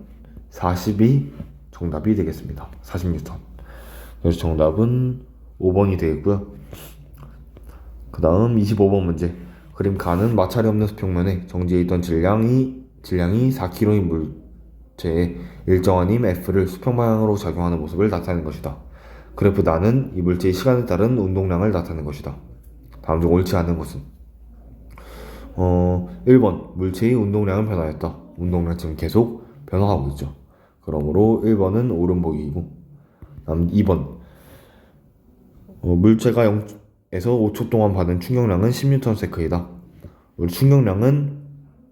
40이 정답이 되겠습니다. 40N. 그래서 정답은 5번이 되겠고요. 그 다음 25번 문제 그림 가는 마찰이 없는 수평면에 정지해 있던 질량이 4kg인 물체에 일정한 힘 F를 수평 방향으로 작용하는 모습을 나타내는 것이다. 그래프 나는 이 물체의 시간에 따른 운동량을 나타내는 것이다. 다음 중 옳지 않은 것은 1번 물체의 운동량은 변화했다. 운동량 지금 계속 변화하고 있죠. 그러므로 1번은 옳은 보기이고 다음 2번 물체가 0에서 5초 동안 받은 충격량은 10Nm/s이다. 우리 충격량은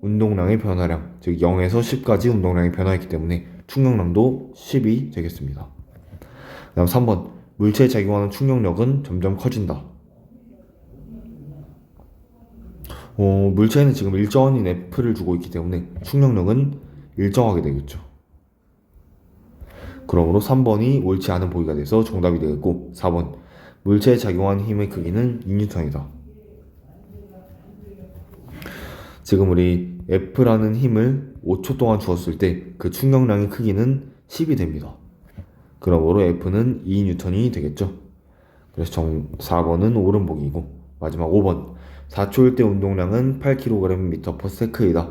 운동량의 변화량, 즉 0에서 10까지 운동량이 변화했기 때문에 충격량도 10이 되겠습니다. 다음 3번 물체에 작용하는 충격력은 점점 커진다. 물체에는 지금 일정한 F를 주고 있기 때문에 충격력은 일정하게 되겠죠. 그러므로 3번이 옳지 않은 보기가 돼서 정답이 되겠고 4번 물체에 작용하는 힘의 크기는 2N이다. 지금 우리 F라는 힘을 5초 동안 주었을 때 그 충격량의 크기는 10이 됩니다. 그러므로 F는 2N이 되겠죠. 그래서 4번은 옳은 보기이고 마지막 5번 4초일 때 운동량은 8kg/s이다.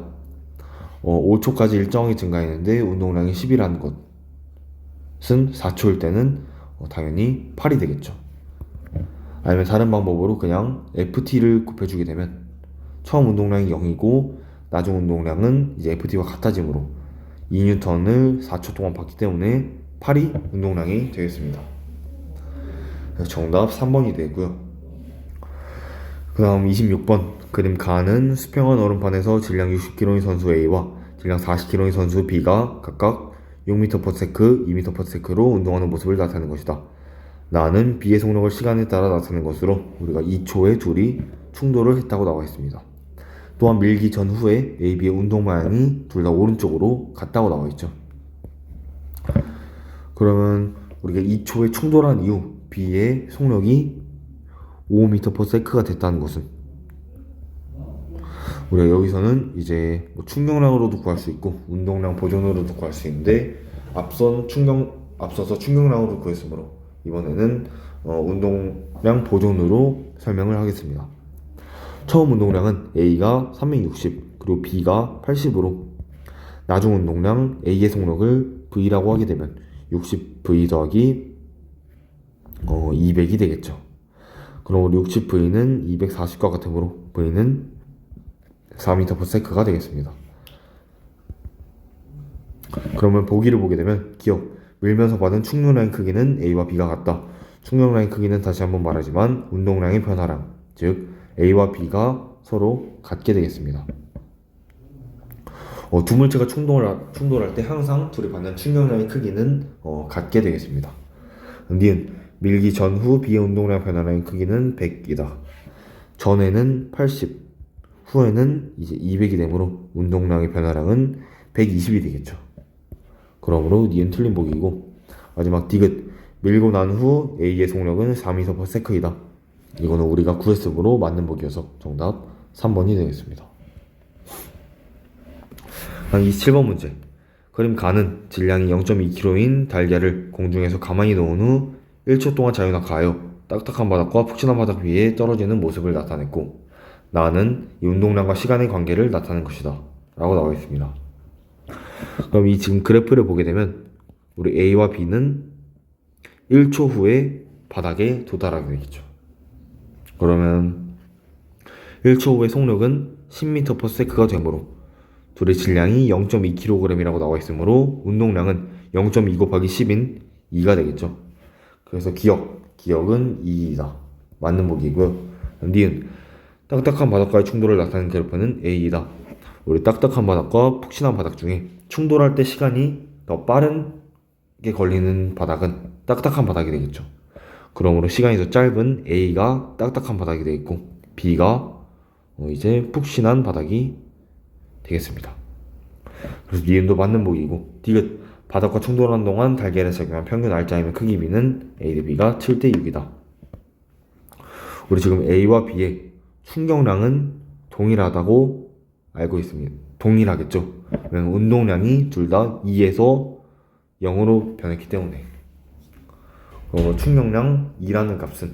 5초까지 일정하게 증가했는데 운동량이 10이라는 것은 4초일 때는 당연히 8이 되겠죠. 아니면 다른 방법으로 그냥 FT를 곱해주게 되면 처음 운동량이 0이고 나중 운동량은 이제 FT와 같아지므로 2N을 4초 동안 받기 때문에 8이 운동량이 되겠습니다. 그래서 정답 3번이 되고요. 그 다음 26번 그림 가는 수평한 얼음판에서 질량 60kg인 선수 A와 질량 40kg인 선수 B가 각각 6m/s, 2m/s로 운동하는 모습을 나타내는 것이다. 나는 B의 속력을 시간에 따라 나타내는 것으로 우리가 2초에 둘이 충돌을 했다고 나와 있습니다. 또한 밀기 전후에 A, B의 운동 방향이 둘 다 오른쪽으로 같다고 나와 있죠. 그러면 우리가 2초에 충돌한 이후 B의 속력이 5m/s가 됐다는 것은 우리가 여기서는 이제 뭐 충격량으로도 구할 수 있고 운동량 보존으로도 구할 수 있는데 앞서서 충격량으로 구했으므로 이번에는 운동량 보존으로 설명을 하겠습니다. 처음 운동량은 A가 360 그리고 B가 80으로 나중 운동량 A의 속력을 V라고 하게 되면 60V 더하기 200이 되겠죠. 그럼 우리 60V는 240과 같으므로 V는 4m/s가 되겠습니다. 그러면 보기를 보게 되면 기억, 밀면서 받은 충격량의 크기는 A와 B가 같다. 충격량의 크기는 다시 한번 말하지만 운동량의 변화량, 즉 A와 B가 서로 같게 되겠습니다. 두 물체가 충돌할 때 항상 둘이 받는 충격량의 크기는 같게 되겠습니다. 니은 밀기 전후 B의 운동량 변화량의 크기는 100이다. 전에는 80, 후에는 이제 200이 되므로 운동량의 변화량은 120이 되겠죠. 그러므로 니은 틀린 보기이고, 마지막 디귿 밀고 난 후 A의 속력은 4m/s이다. 이거는 우리가 구했으므로 맞는 보기여서 정답 3번이 되겠습니다. 27번 문제. 그림 가는 질량이 0.2kg인 달걀을 공중에서 가만히 놓은 후 1초 동안 자유낙하하여 딱딱한 바닥과 푹신한 바닥 위에 떨어지는 모습을 나타냈고 나는 이 운동량과 시간의 관계를 나타낸 것이다 라고 나와 있습니다. 그럼 이 지금 그래프를 보게 되면 우리 A와 B는 1초 후에 바닥에 도달하게 되겠죠. 그러면 1초 후의 속력은 10m/s가 되므로 둘의 질량이 0.2kg이라고 나와 있으므로 운동량은 0.2 곱하기 10인 2가 되겠죠. 그래서 기억은 2이다. 맞는 보기이고요. 니은 딱딱한 바닥과의 충돌을 나타내는 그래프는 A이다. 우리 딱딱한 바닥과 푹신한 바닥 중에 충돌할 때 시간이 더 빠르게 걸리는 바닥은 딱딱한 바닥이 되겠죠. 그러므로 시간이 더 짧은 A가 딱딱한 바닥이 되겠고 B가 이제 푹신한 바닥이 되겠습니다. 그래서 니은도 맞는 보기이고 디귿 바닥과 충돌하는 동안 달걀에 적용한 평균 알짜임의 크기 B는 A 대 B가 7대6이다. 우리 지금 A와 B의 충격량은 동일하다고 알고 있습니다. 동일하겠죠. 왜냐면 운동량이 둘 다 2에서 0으로 변했기 때문에. 충격량 2라는 값은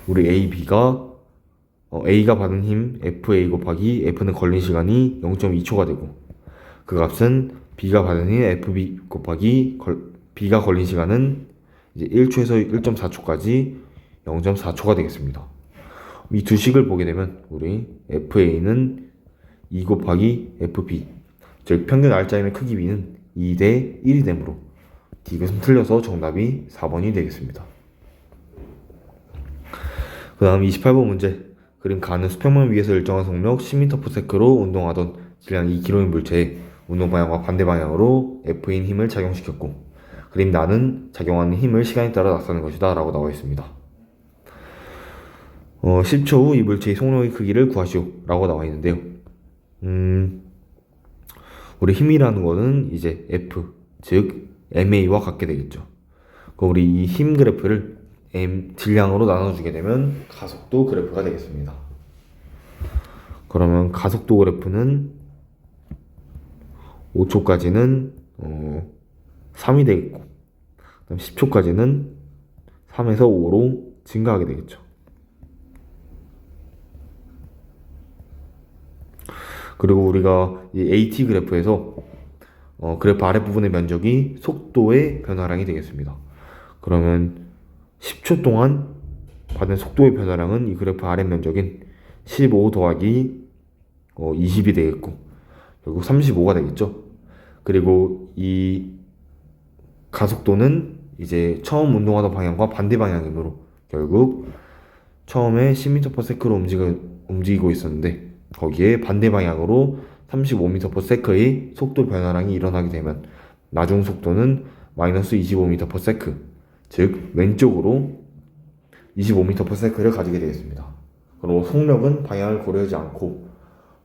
우리 A가 받은 힘 FA 곱하기 F는 걸린 시간이 0.2초가 되고 그 값은 B가 받은 힘 FB 곱하기 B가 걸린 시간은 이제 1초에서 1.4초까지 0.4초가 되겠습니다. 이 두 식을 보게 되면 우리 FA는 2 곱하기 FB 즉 평균 알짜임의 크기 B는 2대 1이 되므로 디귿은 틀려서 정답이 4번이 되겠습니다. 그 다음 28번 문제. 그림 가는 수평면 위에서 일정한 속력 10m/s로 운동하던 질량 2kg인 물체에 운동 방향과 반대 방향으로 F인 힘을 작용시켰고 그림 나는 작용하는 힘을 시간에 따라 나타낸 것이다 라고 나와 있습니다. 10초 후 이 물체의 속력의 크기를 구하시오 라고 나와 있는데요. 우리 힘이라는 거는 이제 F 즉 MA와 같게 되겠죠. 우리 이 힘 그래프를 질량으로 나눠주게 되면 가속도 그래프가 되겠습니다. 그러면 가속도 그래프는 5초까지는 3이 되겠고 그다음 10초까지는 3에서 5로 증가하게 되겠죠. 그리고 우리가 이 AT 그래프에서 그래프 아랫부분의 면적이 속도의 변화량이 되겠습니다. 그러면 10초 동안 받은 속도의 변화량은 이 그래프 아랫 면적인 15 더하기 20이 되겠고 결국 35가 되겠죠. 그리고 이 가속도는 이제 처음 운동하던 방향과 반대 방향이므로 결국 처음에 10m/s로 움직이고 있었는데 거기에 반대 방향으로 35m/s의 속도 변화량이 일어나게 되면 나중 속도는 마이너스 25m/s, 즉 왼쪽으로 25m/s를 가지게 되겠습니다. 그리고 속력은 방향을 고려하지 않고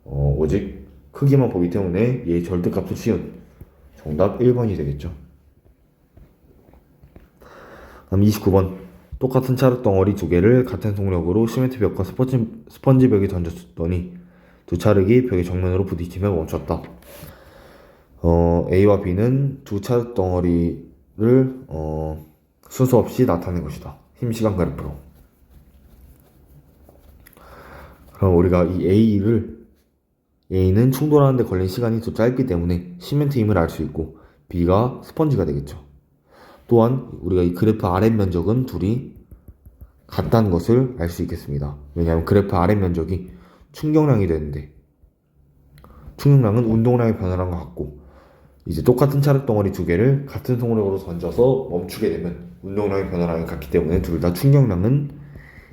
오직 크기만 보기 때문에 얘의 절대값도 쉬운 정답 1번이 되겠죠. 다음 29번. 똑같은 찰흙 덩어리 두 개를 같은 속력으로 시멘트 벽과 스펀지 벽에 던졌더니 두 찰흙이 벽의 정면으로 부딪히며 멈췄다. A와 B는 두 찰흙 덩어리를 순서 없이 나타낸 것이다. 힘, 시간 그래프로. 그럼 우리가 이 A는 충돌하는 데 걸린 시간이 더 짧기 때문에 시멘트 힘을 알 수 있고 B가 스펀지가 되겠죠. 또한 우리가 이 그래프 아랫 면적은 둘이 같다는 것을 알 수 있겠습니다. 왜냐하면 그래프 아랫 면적이 충격량이 되는데 충격량은 운동량의 변화량과 같고 이제 똑같은 찰흙 덩어리 두 개를 같은 속력으로 던져서 멈추게 되면 운동량의 변화량이 같기 때문에 둘 다 충격량은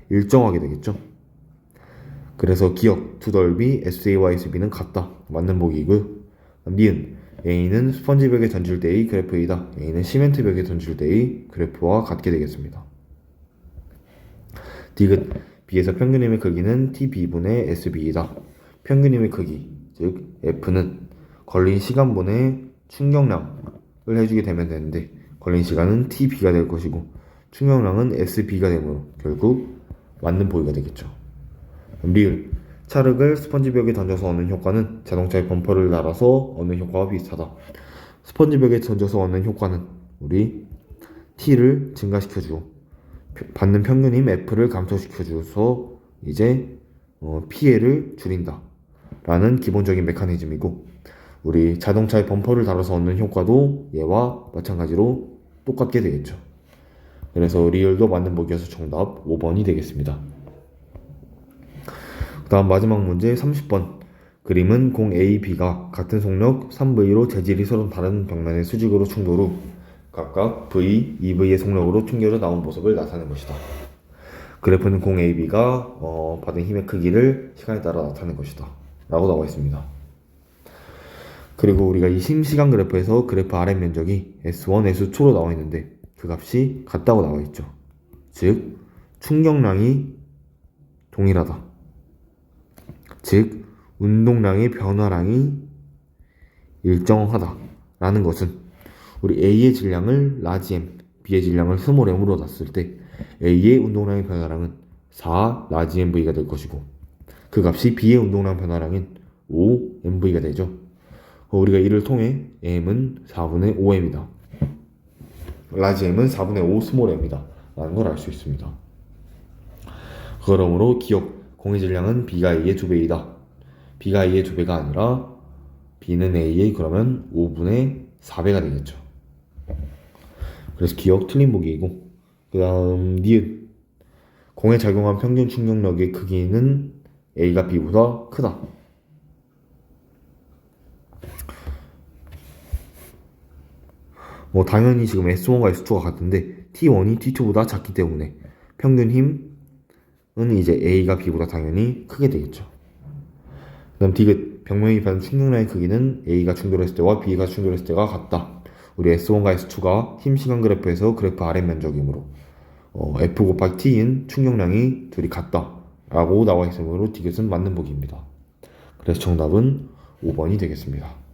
일정하게 되겠죠. 그래서 기억, 투덜비, SA와 SB는 같다. 맞는 보기이고요. 니은, A는 스펀지 벽에 던질 때의 그래프이다. A는 시멘트 벽에 던질 때의 그래프와 같게 되겠습니다. 디귿, B에서 평균임의 크기는 TB분의 SB이다. 평균임의 크기, 즉 F는 걸린 시간분의 충격량을 해주게 되면 되는데 걸린 시간은 TB가 될 것이고 충격량은 SB가 되므로 결국 맞는 보기가 되겠죠. 리을, 찰흙을 스펀지 벽에 던져서 얻는 효과는 자동차의 범퍼를 달아서 얻는 효과와 비슷하다. 스펀지 벽에 던져서 얻는 효과는 우리 T를 증가시켜주고 받는 평균임 F를 감소시켜줘서 이제 피해를 줄인다 라는 기본적인 메커니즘이고 우리 자동차의 범퍼를 다뤄서 얻는 효과도 얘와 마찬가지로 똑같게 되겠죠. 그래서 리을도 맞는 보기여서 정답 5번이 되겠습니다. 그 다음 마지막 문제 30번. 그림은 공 A, B가 같은 속력 3V로 재질이 서로 다른 벽면의 수직으로 충돌 후 각각 V, 2V의 속력으로 튕겨져 나온 모습을 나타낸 것이다. 그래프는 공 A, B가 받은 힘의 크기를 시간에 따라 나타낸 것이다 라고 나와 있습니다. 그리고 우리가 이 힘시간 그래프에서 그래프 아랫 면적이 S1, S2로 나와 있는데 그 값이 같다고 나와 있죠. 즉 충격량이 동일하다. 즉 운동량의 변화량이 일정하다라는 것은 우리 A의 질량을 라지 M, B의 질량을 스몰 M으로 놨을 때 A의 운동량의 변화량은 4 라지 MV가 될 것이고 그 값이 B의 운동량 변화량인 5 MV가 되죠. 우리가 이를 통해 M은 4분의 5M이다. 라지 M은 4분의 5 스몰 M이다 라는 걸 알 수 있습니다. 그러므로 기억, 공의 질량은 B가 A의 2배이다. B가 A의 2배가 아니라 B는 A의 그러면 5분의 4배가 되겠죠. 그래서 기억 틀린 보기이고 그 다음 니은, 공에 작용한 평균 충격력의 크기는 A가 B보다 크다. 당연히 지금 S1과 S2가 같은데 T1이 T2보다 작기 때문에 평균 힘은 이제 A가 B보다 당연히 크게 되겠죠. 그 다음 디귿, 벽면이 받은 충격량의 크기는 A가 충돌했을 때와 B가 충돌했을 때가 같다. 우리 S1과 S2가 힘 시간 그래프에서 그래프 아랫 면적이므로 F 곱하기 T인 충격량이 둘이 같다 라고 나와 있으므로 디귿은 맞는 보기입니다. 그래서 정답은 5번이 되겠습니다.